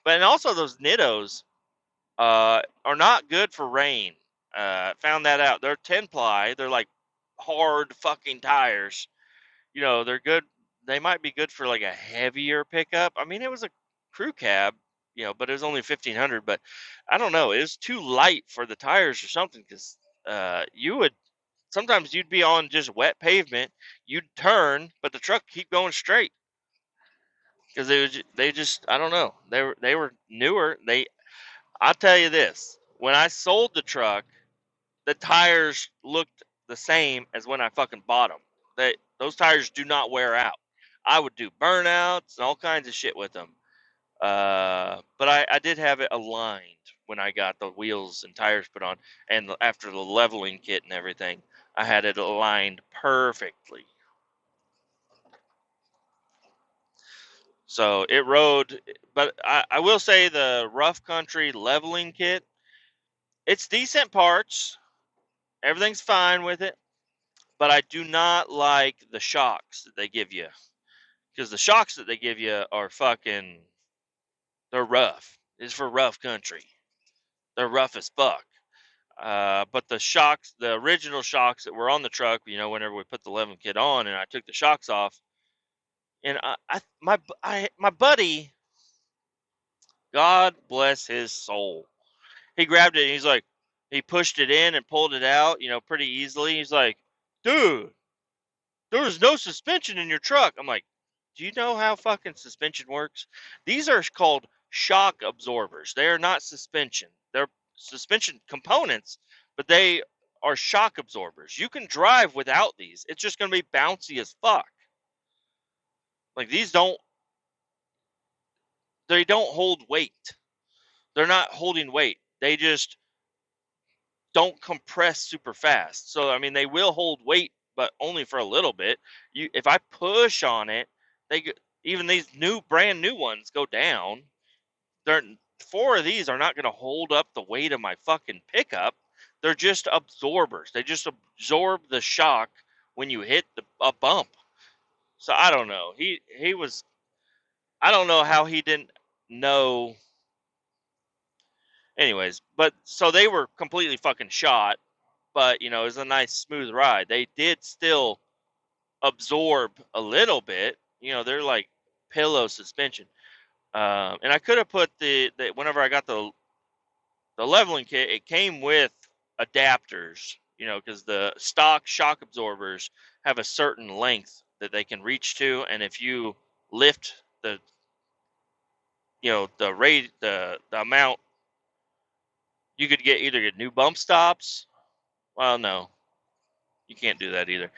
but and also those Nittos are not good for rain. Found that out. They're 10 ply. They're like hard fucking tires. They're good. They might be good for like a heavier pickup. I mean, it was a crew cab, but it was only 1,500. But I don't know. It was too light for the tires or something because sometimes you'd be on just wet pavement. You'd turn, but the truck keep going straight because they just I don't know. They were newer. I'll tell you this: when I sold the truck, the tires looked the same as when I fucking bought them. Those tires do not wear out. I would do burnouts and all kinds of shit with them. But I did have it aligned when I got the wheels and tires put on, and after the leveling kit and everything, I had it aligned perfectly. So it rode, but I will say the rough country leveling kit, it's decent parts. Everything's fine with it, but I do not like the shocks that they give you, because the shocks that they give you are fucking, they're rough. It's for rough country. They're rough as fuck. But the shocks, the original shocks that were on the truck, whenever we put the leveling kit on and I took the shocks off, and my buddy, God bless his soul, he grabbed it and he's like, he pushed it in and pulled it out, pretty easily. He's like, dude, there was no suspension in your truck. I'm like, do you know how fucking suspension works? These are called shock absorbers. They are not suspension. They're suspension components, but they are shock absorbers. You can drive without these. It's just going to be bouncy as fuck. Like, they don't hold weight. They're not holding weight. They just don't compress super fast. So I mean, they will hold weight, but only for a little bit. If I push on it, even these brand new ones go down. They're 4 of these are not going to hold up the weight of my fucking pickup. They're just absorbers. They just absorb the shock when you hit a bump. So I don't know. He was. I don't know how he didn't know. Anyways, but so they were completely fucking shot. But it was a nice smooth ride. They did still absorb a little bit. They're like pillow suspension. And I could have put whenever I got the leveling kit, it came with adapters. Because the stock shock absorbers have a certain length that they can reach to, and if you lift the rate, the amount, you could either get new bump stops. Well, no, you can't do that either.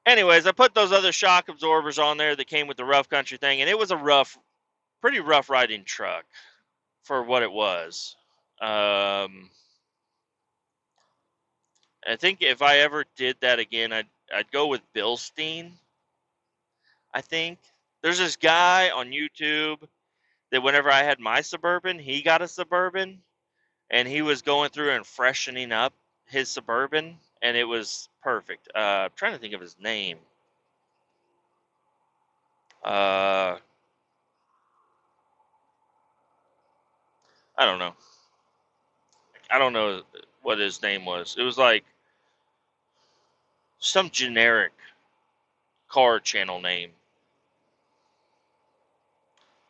Anyways, I put those other shock absorbers on there that came with the rough country thing, and it was a pretty rough riding truck for what it was. I think if I ever did that again, I'd go with Bilstein. I think there's this guy on YouTube that whenever I had my Suburban, he got a Suburban, and he was going through and freshening up his Suburban, and it was perfect. I'm trying to think of his name. I don't know. I don't know what his name was. It was like some generic car channel name.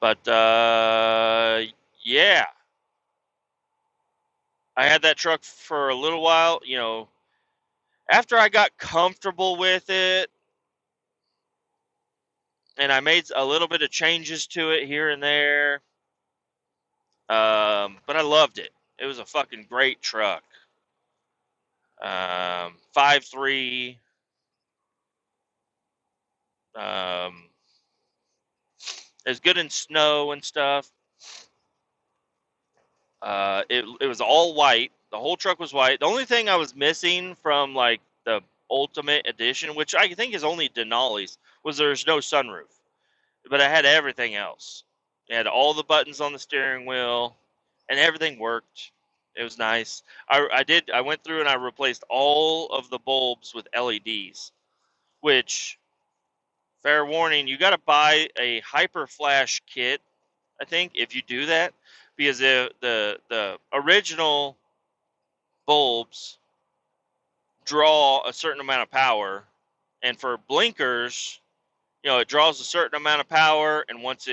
But yeah, I had that truck for a little while. After I got comfortable with it, and I made a little bit of changes to it here and there. But I loved it. It was a fucking great truck. 5.3. It's good in snow and stuff. It was all white. The whole truck was white. The only thing I was missing from like the Ultimate Edition, which I think is only Denali's, was there's no sunroof. But I had everything else. It had all the buttons on the steering wheel, and everything worked. It was nice. I went through and I replaced all of the bulbs with LEDs, which, fair warning, you got to buy a Hyper Flash kit, I think, if you do that, because the original bulbs draw a certain amount of power, and for blinkers, it draws a certain amount of power, and once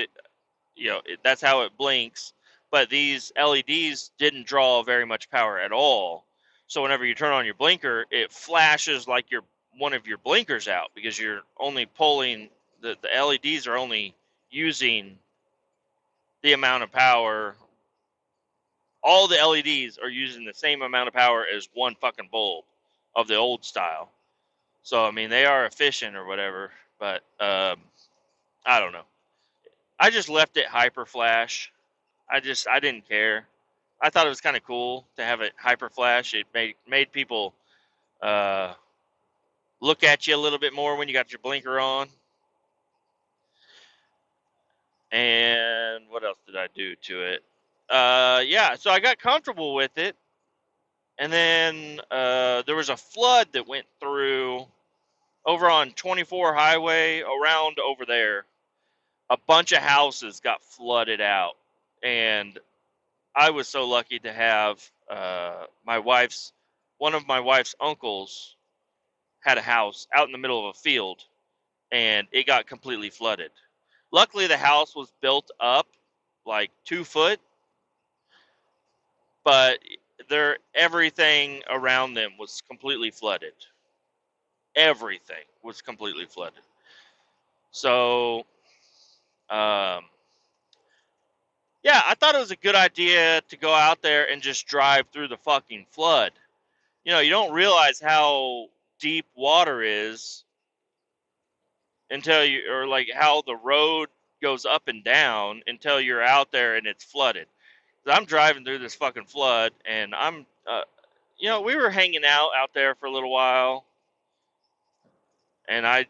that's how it blinks. But these LEDs didn't draw very much power at all. So whenever you turn on your blinker, it flashes like one of your blinkers out, because you're only pulling the LEDs are only using the amount of power. All the LEDs are using the same amount of power as one fucking bulb of the old style. So I mean, they are efficient or whatever, but I don't know. I just left it Hyper Flash. I didn't care. I thought it was kind of cool to have it Hyper Flash. It made people uh, look at you a little bit more when you got your blinker on. And what else did I do to it? Yeah, so I got comfortable with it, and then there was a flood that went through over on 24 Highway around over there. A bunch of houses got flooded out, and I was so lucky to have one of my wife's uncles had a house out in the middle of a field, and it got completely flooded. Luckily, the house was built up like 2 foot, but everything around them was completely flooded. Everything was completely flooded. So, um, yeah, I thought it was a good idea to go out there and just drive through the fucking flood. You don't realize how deep water is until or like how the road goes up and down until you're out there and it's flooded. I'm driving through this fucking flood, and we were hanging out there for a little while, and I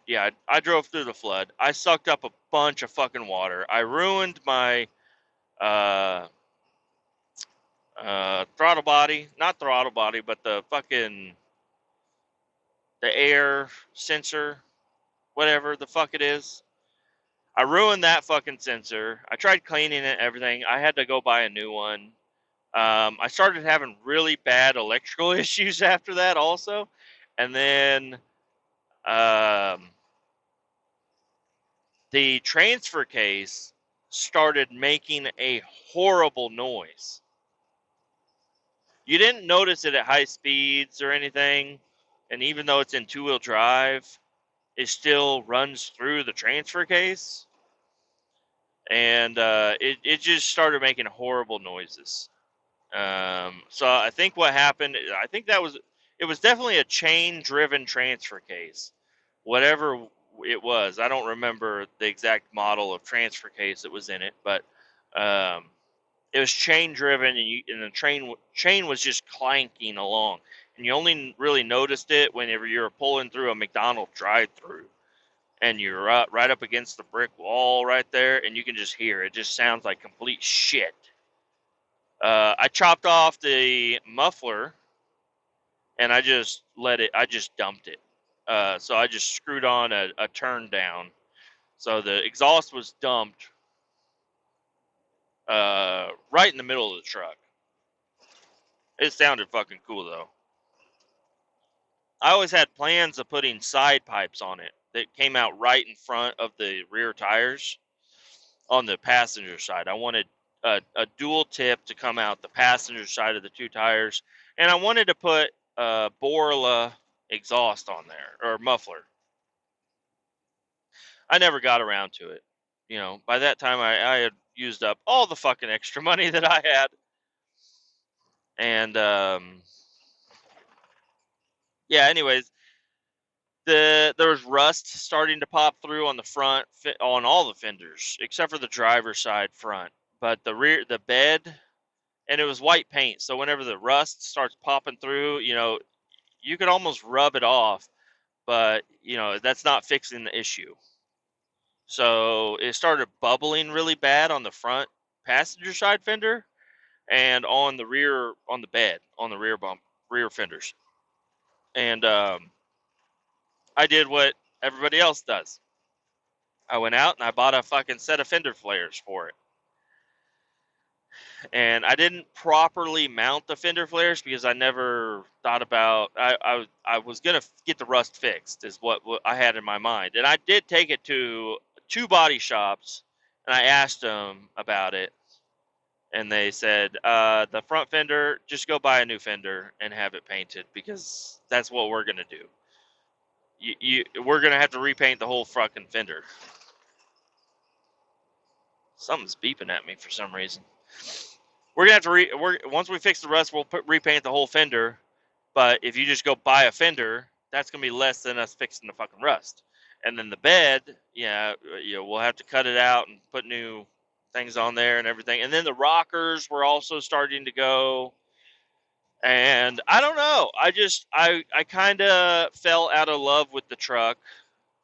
drove through the flood. I sucked up a bunch of fucking water. I ruined my uh, throttle body, not throttle body, but the air sensor, whatever the fuck it is. I ruined that fucking sensor. I tried cleaning it, everything. I had to go buy a new one. I started having really bad electrical issues after that, also, and then um, the transfer case started making a horrible noise. You didn't notice it at high speeds or anything, and even though it's in two-wheel drive, it still runs through the transfer case, and it just started making horrible noises. So I think what happened, it was definitely a chain-driven transfer case, whatever it was. I don't remember the exact model of transfer case that was in it, but um, it was chain-driven, and the chain was just clanking along, and you only really noticed it whenever you were pulling through a McDonald's drive-through, and you're right up against the brick wall right there, and you can just hear it. It just sounds like complete shit. I chopped off the muffler, and I just dumped it. So I just screwed on a turn down. So the exhaust was dumped right in the middle of the truck. It sounded fucking cool, though. I always had plans of putting side pipes on it that came out right in front of the rear tires on the passenger side. I wanted a dual tip to come out the passenger side of the two tires, and I wanted to put Borla exhaust on there, or muffler. I never got around to it. By that time I had used up all the fucking extra money that I had, and yeah. Anyways, there was rust starting to pop through on the front, on all the fenders except for the driver's side front, but the bed, and it was white paint, so whenever the rust starts popping through, you could almost rub it off, but that's not fixing the issue. So it started bubbling really bad on the front passenger side fender, and on the bed, on the rear fenders. And I did what everybody else does. I went out and I bought a fucking set of fender flares for it. And I didn't properly mount the fender flares because I never thought about. I was gonna get the rust fixed, is what I had in my mind, and I did take it to 2 body shops, and I asked them about it, and they said, the front fender, just go buy a new fender and have it painted, because that's what we're gonna do. We're gonna have to repaint the whole fucking fender. Something's beeping at me for some reason. We're gonna have to once we fix the rust, we'll repaint the whole fender. But if you just go buy a fender, that's gonna be less than us fixing the fucking rust. And then the bed, we'll have to cut it out and put new things on there and everything. And then the rockers were also starting to go. And I don't know. I kind of fell out of love with the truck.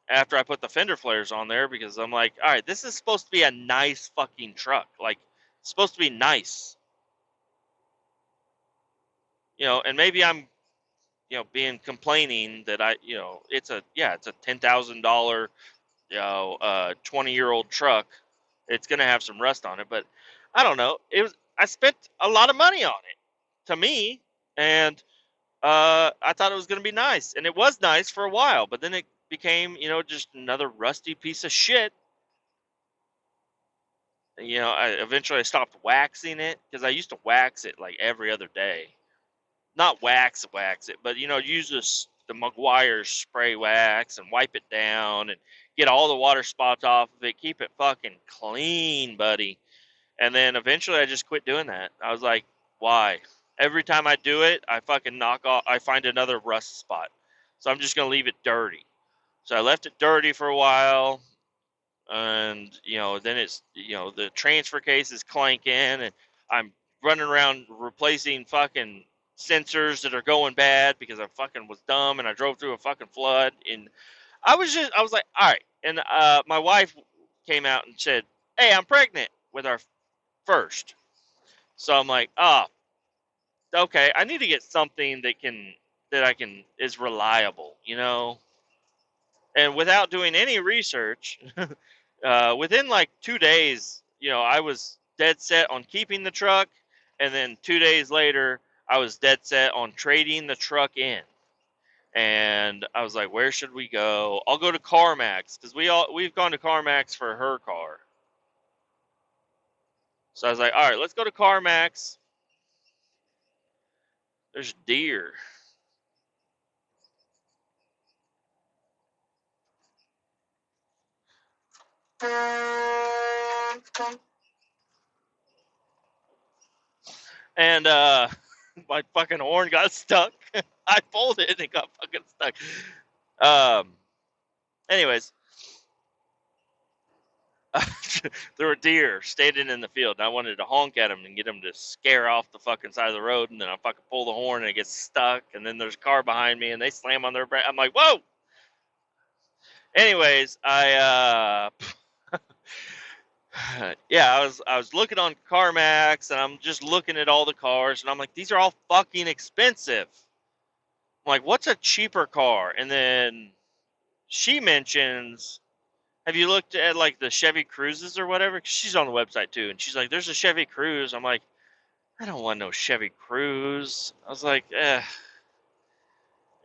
after I put the fender flares on there because I'm like, all right, this is supposed to be a nice fucking truck. Like, it's supposed to be nice. And maybe I'm, being complaining that it's a $10,000, 20-year-old truck. It's going to have some rust on it, but I don't know. I spent a lot of money on it to me, and I thought it was going to be nice, and it was nice for a while, but then it became, just another rusty piece of shit. I stopped waxing it because I used to wax it like every other day. Not wax it, but use the Meguiar's spray wax and wipe it down and get all the water spots off of it. Keep it fucking clean, buddy. And then eventually I just quit doing that. I was like, why? Every time I do it, I fucking knock off. I find another rust spot, so I'm just gonna leave it dirty. So I left it dirty for a while, and then it's the transfer case is clanking, and I'm running around replacing fucking sensors that are going bad because I fucking was dumb and I drove through a fucking flood. And I was like, all right. And my wife came out and said, hey, I'm pregnant with our first. So I'm like, oh, okay, I need to get something that I can is reliable, and without doing any research, within like 2 days, I was dead set on keeping the truck, and then 2 days later, I was dead set on trading the truck in. And I was like, where should we go? I'll go to CarMax because we've gone to CarMax for her car. So I was like, all right, let's go to CarMax. There's deer. And my fucking horn got stuck. I pulled it and it got fucking stuck. Anyways, there were deer standing in the field, and I wanted to honk at them and get them to scare off the fucking side of the road. And then I fucking pull the horn and it gets stuck. And then there's a car behind me and they slam on their brake. I'm like, whoa. Anyways, I was looking on CarMax and I'm just looking at all the cars and I'm like, these are all fucking expensive. I'm like, what's a cheaper car? And then she mentions, have you looked at like the Chevy Cruzes or whatever? 'Cause she's on the website too, and she's like, there's a Chevy Cruze. I'm like, I don't want no Chevy Cruze. I was like, eh.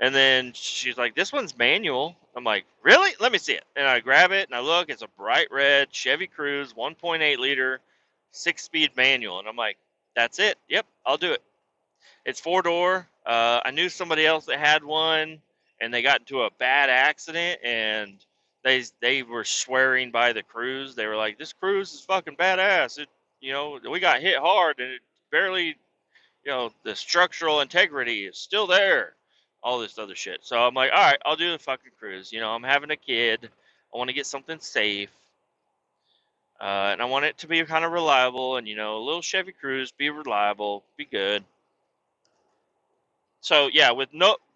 And then she's like, this one's manual. I'm like, really? Let me see it. And I grab it and I look. It's a bright red Chevy Cruze, 1.8 liter, 6-speed manual. And I'm like, that's it. Yep, I'll do it. It's 4-door. I knew somebody else that had one, and they got into a bad accident, and they were swearing by the Cruze. They were like, this Cruze is fucking badass. We got hit hard, and it barely, the structural integrity is still there. All this other shit. So I'm like, all right, I'll do the fucking Cruze. I'm having a kid. I want to get something safe. And I want it to be kind of reliable, and a little Chevy Cruze, be reliable, be good. So yeah, with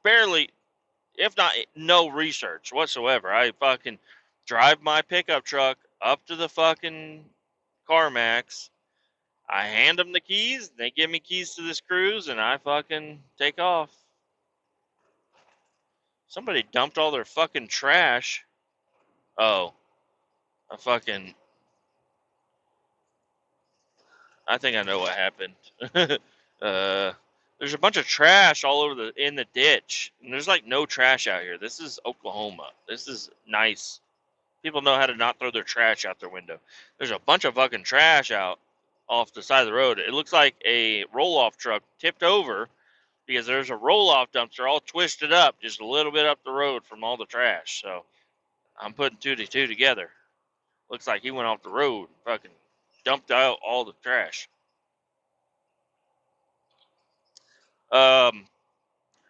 barely, if not no research whatsoever, I fucking drive my pickup truck up to the fucking CarMax. I hand them the keys. They give me keys to this Cruze, and I fucking take off. Somebody dumped all their fucking trash. Oh, I think I know what happened. There's a bunch of trash all over in the ditch, and there's like no trash out here. This is Oklahoma. This is nice. People know how to not throw their trash out their window. There's a bunch of fucking trash out off the side of the road. It looks like a roll-off truck tipped over because there's a roll-off dumpster all twisted up just a little bit up the road from all the trash. So I'm putting two to two together. Looks like he went off the road and fucking dumped out all the trash.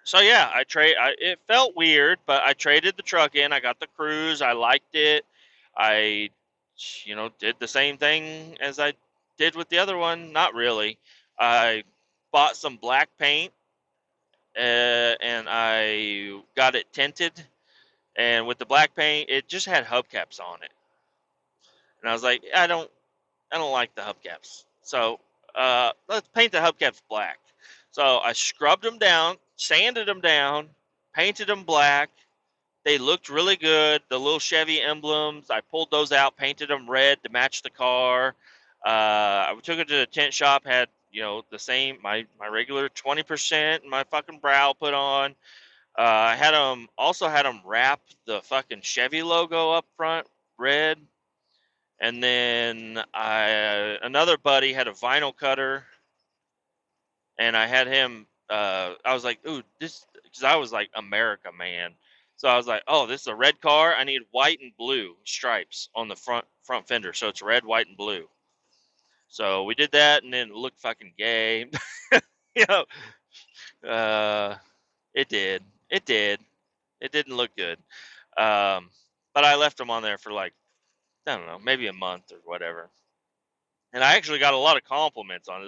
So yeah, it felt weird, but I traded the truck in. I got the Cruze. I liked it. I, did the same thing as I did with the other one. Not really. I bought some black paint, and I got it tinted. and with the black paint, it just had hubcaps on it, and I was like, I don't like the hubcaps, so let's paint the hubcaps black. So I scrubbed them down, sanded them down, painted them black. They looked really good. The little Chevy emblems, I pulled those out, painted them red to match the car. I took it to the tent shop, had the same my regular 20% and my fucking brow put on. I had them wrap the fucking Chevy logo up front red, and then another buddy had a vinyl cutter, and I had him. I was like, ooh, this, because I was like America man. So I was like, oh, this is a red car. I need white and blue stripes on the front fender, so it's red, white, and blue. So we did that, and then it looked fucking gay. you know, uh, it did. It did. It didn't look good. But I left them on there for like, I don't know, maybe a month or whatever. And I actually got a lot of compliments on it.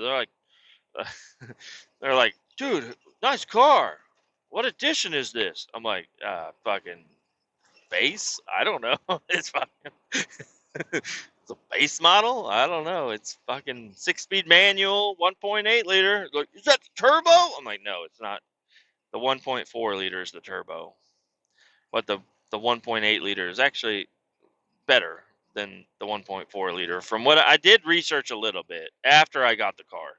They're like, dude, nice car. What edition is this? I'm like, fucking base? I don't know. It's fucking, it's a base model? I don't know. It's fucking 6-speed manual, 1.8 liter. Like, is that the turbo? I'm like, no, it's not. The 1.4 liter is the turbo. But the 1.8 liter is actually better than the 1.4 liter. From what I did research a little bit after I got the car.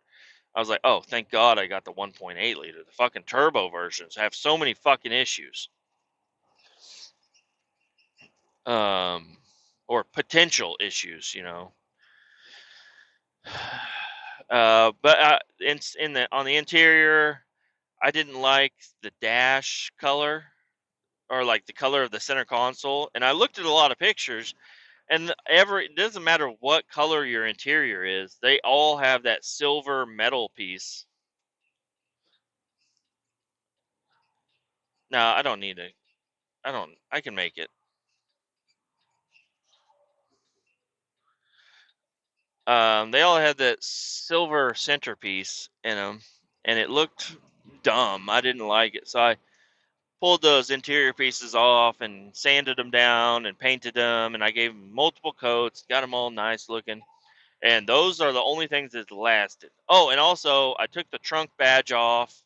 I was like, oh, thank God I got the 1.8 liter. The fucking turbo versions have so many fucking issues. Or potential issues. But on the interior, I didn't like the dash color, or like the color of the center console. And I looked at a lot of pictures, and it doesn't matter what color your interior is, they all have that silver metal piece. No, I don't need it. I can make it. They all had that silver centerpiece in them, and it looked dumb. I didn't like it, so I pulled those interior pieces off and sanded them down and painted them, and I gave them multiple coats, got them all nice looking, and those are the only things that lasted. Oh, and also I took the trunk badge off,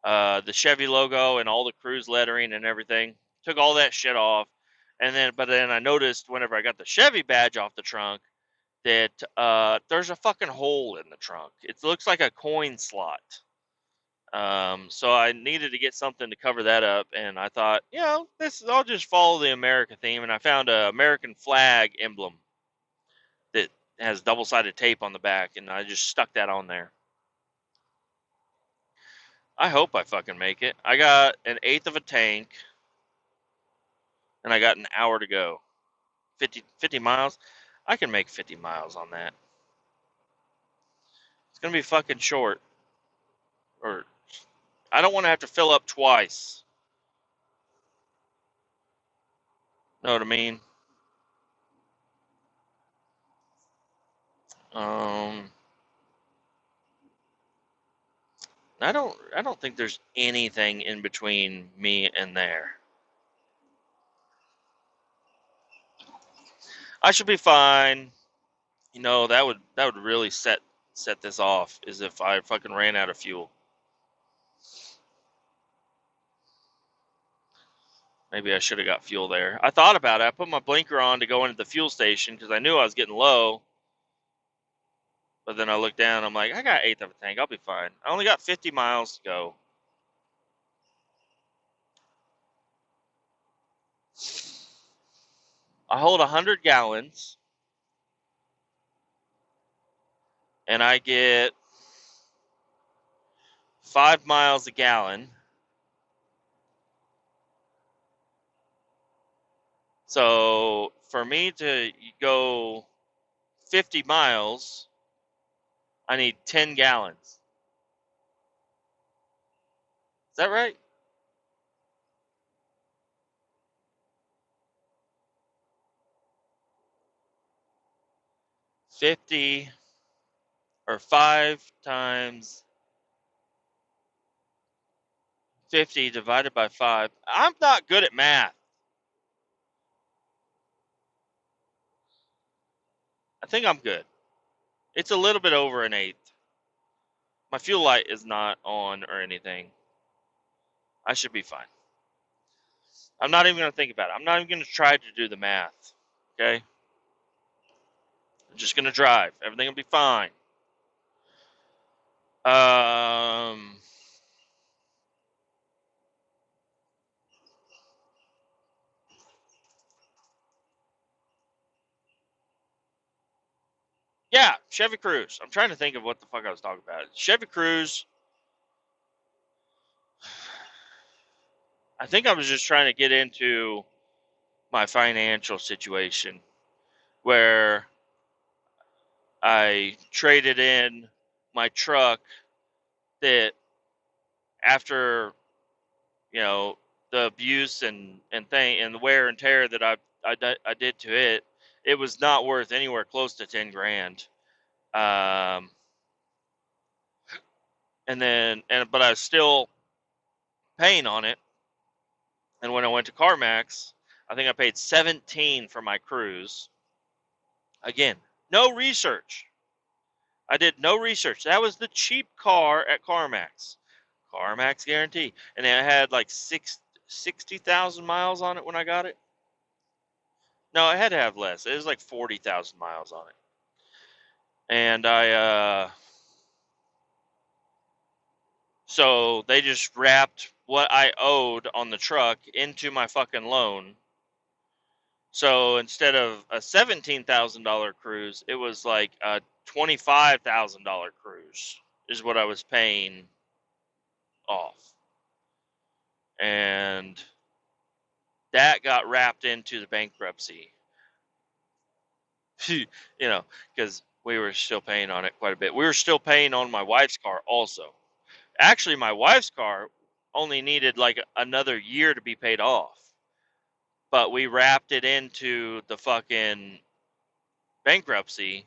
the Chevy logo and all the cruise lettering and everything. Took all that shit off, but then I noticed whenever I got the Chevy badge off the trunk that there's a fucking hole in the trunk. It looks like a coin slot. So I needed to get something to cover that up, and I thought, I'll just follow the America theme, and I found a American flag emblem that has double-sided tape on the back, and I just stuck that on there. I hope I fucking make it. I got an eighth of a tank, and I got an hour to go. 50 miles. I can make 50 miles on that. It's gonna be fucking short, or I don't want to have to fill up twice. Know what I mean? Um, I don't think there's anything in between me and there. I should be fine. That would really set this off, is if I fucking ran out of fuel. Maybe I should have got fuel there. I thought about it. I put my blinker on to go into the fuel station because I knew I was getting low. But then I looked down. I'm like, I got eighth of a tank. I'll be fine. I only got 50 miles to go. I hold 100 gallons, and I get 5 miles a gallon. So for me to go 50 miles, I need 10 gallons. Is that right? 50, or 5 times 50 divided by 5. I'm not good at math. I think I'm good. It's a little bit over an eighth. My fuel light is not on or anything. I should be fine. I'm not even going to think about it. I'm not even going to try to do the math. Okay? I'm just going to drive. Everything will be fine. Um, yeah, Chevy Cruze. I'm trying to think of what the fuck I was talking about. Chevy Cruze. I think I was just trying to get into my financial situation where I traded in my truck that after, you know, the abuse and the wear and tear that I did to it, it was not worth anywhere close to 10 grand. Um, but I was still paying on it. And when I went to CarMax, I think I paid 17 for my Cruze. Again, no research. I did no research. That was the cheap car at CarMax. CarMax guarantee. And it had like 60,000 miles on it when I got it. No, it had to have less. It was like 40,000 miles on it. And so they just wrapped what I owed on the truck into my fucking loan. So instead of a $17,000 Cruze, it was like a $25,000 Cruze is what I was paying off. And that got wrapped into the bankruptcy. You know, because we were still paying on it quite a bit. We were still paying on my wife's car also. Actually, my wife's car only needed like another year to be paid off. But we wrapped it into the fucking bankruptcy.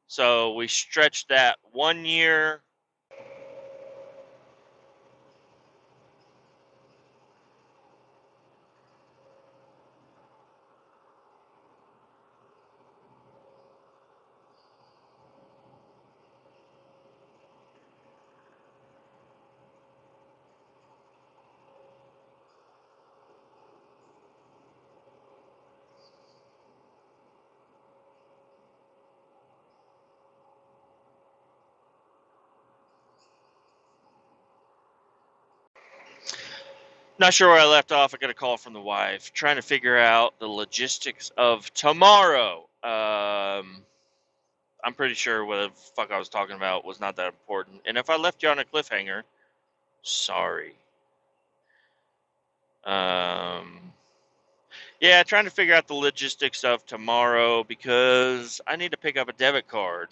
So we stretched that 1 year. Not sure where I left off. I got a call from the wife trying to figure out the logistics of tomorrow. I'm pretty sure what the fuck I was talking about was not that important. And if I left you on a cliffhanger, sorry. Yeah, trying to figure out the logistics of tomorrow because I need to pick up a debit card.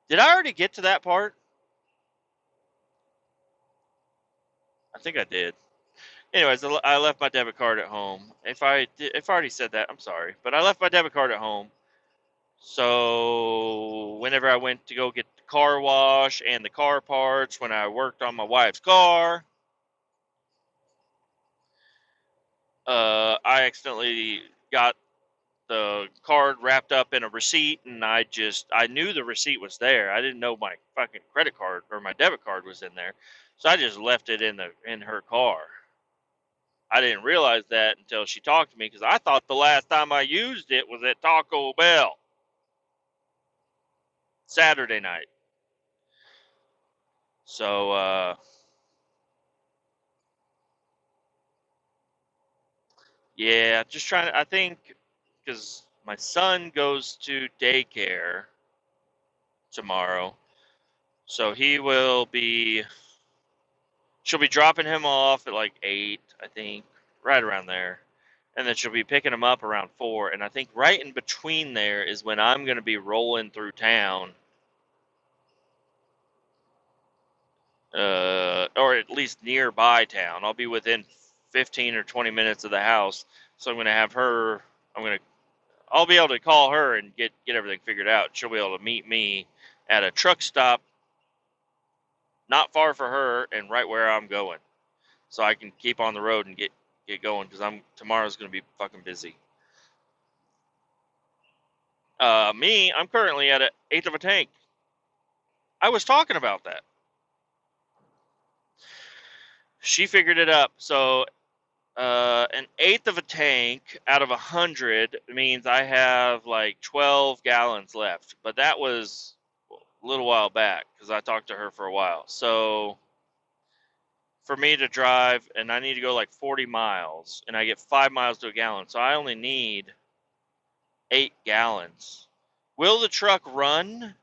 Did I already get to that part? I think I did. Anyways, I left my debit card at home. If I already said that, I'm sorry, but I left my debit card at home. So whenever I went to go get the car wash and the car parts, when I worked on my wife's car, I accidentally got the card wrapped up in a receipt, and I knew the receipt was there. I didn't know my fucking credit card or my debit card was in there, so I just left it in her car. I didn't realize that until she talked to me because I thought the last time I used it was at Taco Bell Saturday night. So yeah, just trying to. I think because my son goes to daycare tomorrow, so he will be. She'll be dropping him off at like 8, I think, right around there, and then she'll be picking him up around 4. And I think right in between there is when I'm going to be rolling through town, or at least nearby town. I'll be within 15 or 20 minutes of the house, so I'm going to have her. I'm going to I'll be able to call her and get everything figured out. She'll be able to meet me at a truck stop not far for her and right where I'm going, so I can keep on the road and get going because tomorrow's gonna be fucking busy. I'm currently at an eighth of a tank. I was talking about that. She figured it up. So an eighth of a tank out of 100 means I have like 12 gallons left. But that was a little while back because I talked to her for a while. So for me to drive, and I need to go like 40 miles, and I get 5 miles to a gallon. So I only need 8 gallons. Will the truck run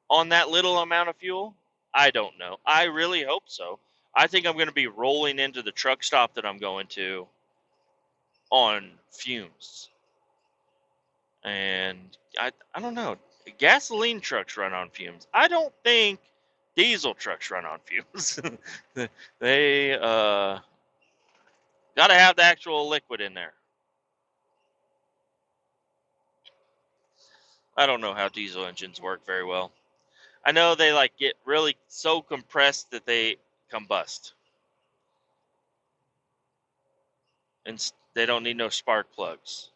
on that little amount of fuel? I don't know. I really hope so. I think I'm going to be rolling into the truck stop that I'm going to on fumes. And I don't know. Gasoline trucks run on fumes. I don't think diesel trucks run on fumes. They got to have the actual liquid in there. I don't know how diesel engines work very well. I know they like get really so compressed that they combust. And they don't need no spark plugs.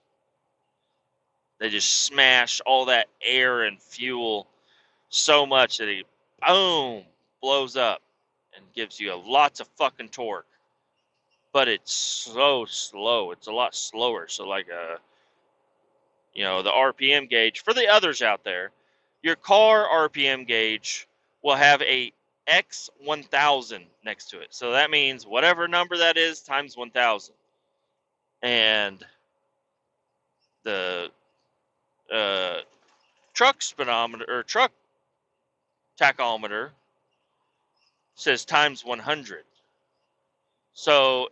They just smash all that air and fuel so much that it boom blows up and gives you lots of fucking torque. But it's so slow. It's a lot slower. So like the RPM gauge for the others out there, your car RPM gauge will have a X1000 next to it. So that means whatever number that is times 1000. And the truck speedometer or truck tachometer says times 100. So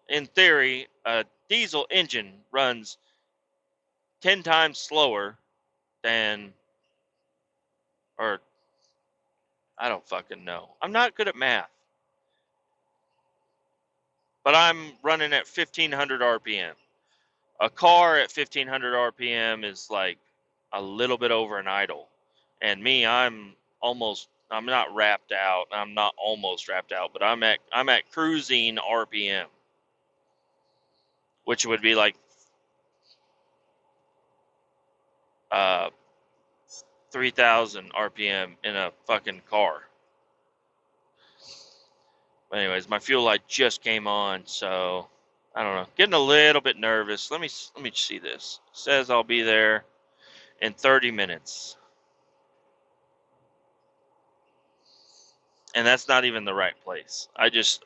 in theory, a diesel engine runs 10 times slower than, or I don't fucking know. I'm not good at math. But I'm running at 1500 RPM. A car at 1500 RPM is like a little bit over an idle. And me, I'm not wrapped out. I'm not almost wrapped out, but I'm at cruising RPM, which would be like 3000 RPM in a fucking car. But anyways, my fuel light just came on, so I don't know. Getting a little bit nervous. Let me see this. It says I'll be there in 30 minutes. And that's not even the right place. I just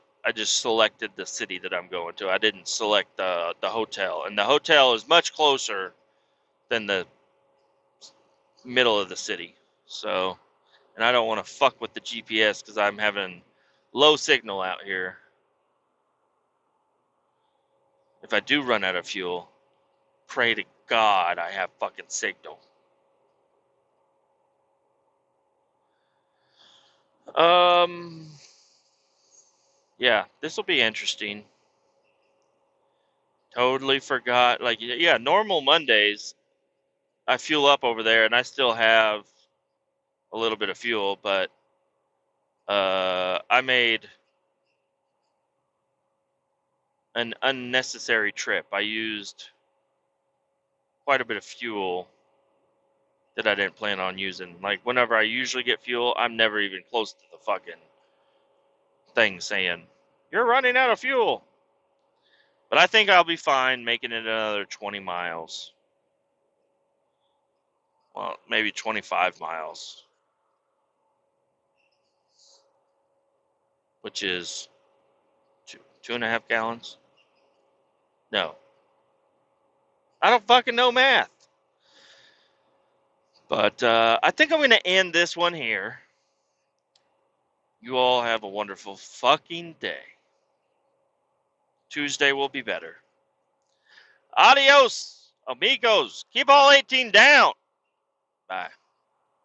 selected the city that I'm going to. I didn't select the hotel, and the hotel is much closer than the middle of the city. So, and I don't want to fuck with the GPS because I'm having low signal out here. If I do run out of fuel, pray to God I have fucking signal. Yeah, this will be interesting. Totally forgot. Like, yeah, normal Mondays, I fuel up over there and I still have a little bit of fuel, but I made an unnecessary trip. I used quite a bit of fuel that I didn't plan on using. Like, whenever I usually get fuel, I'm never even close to the fucking thing saying, you're running out of fuel. But I think I'll be fine making it another 20 miles. Well, maybe 25 miles. Which is 2.5 gallons? No. I don't fucking know math. But I think I'm going to end this one here. You all have a wonderful fucking day. Tuesday will be better. Adios, amigos. Keep all 18 down. Bye.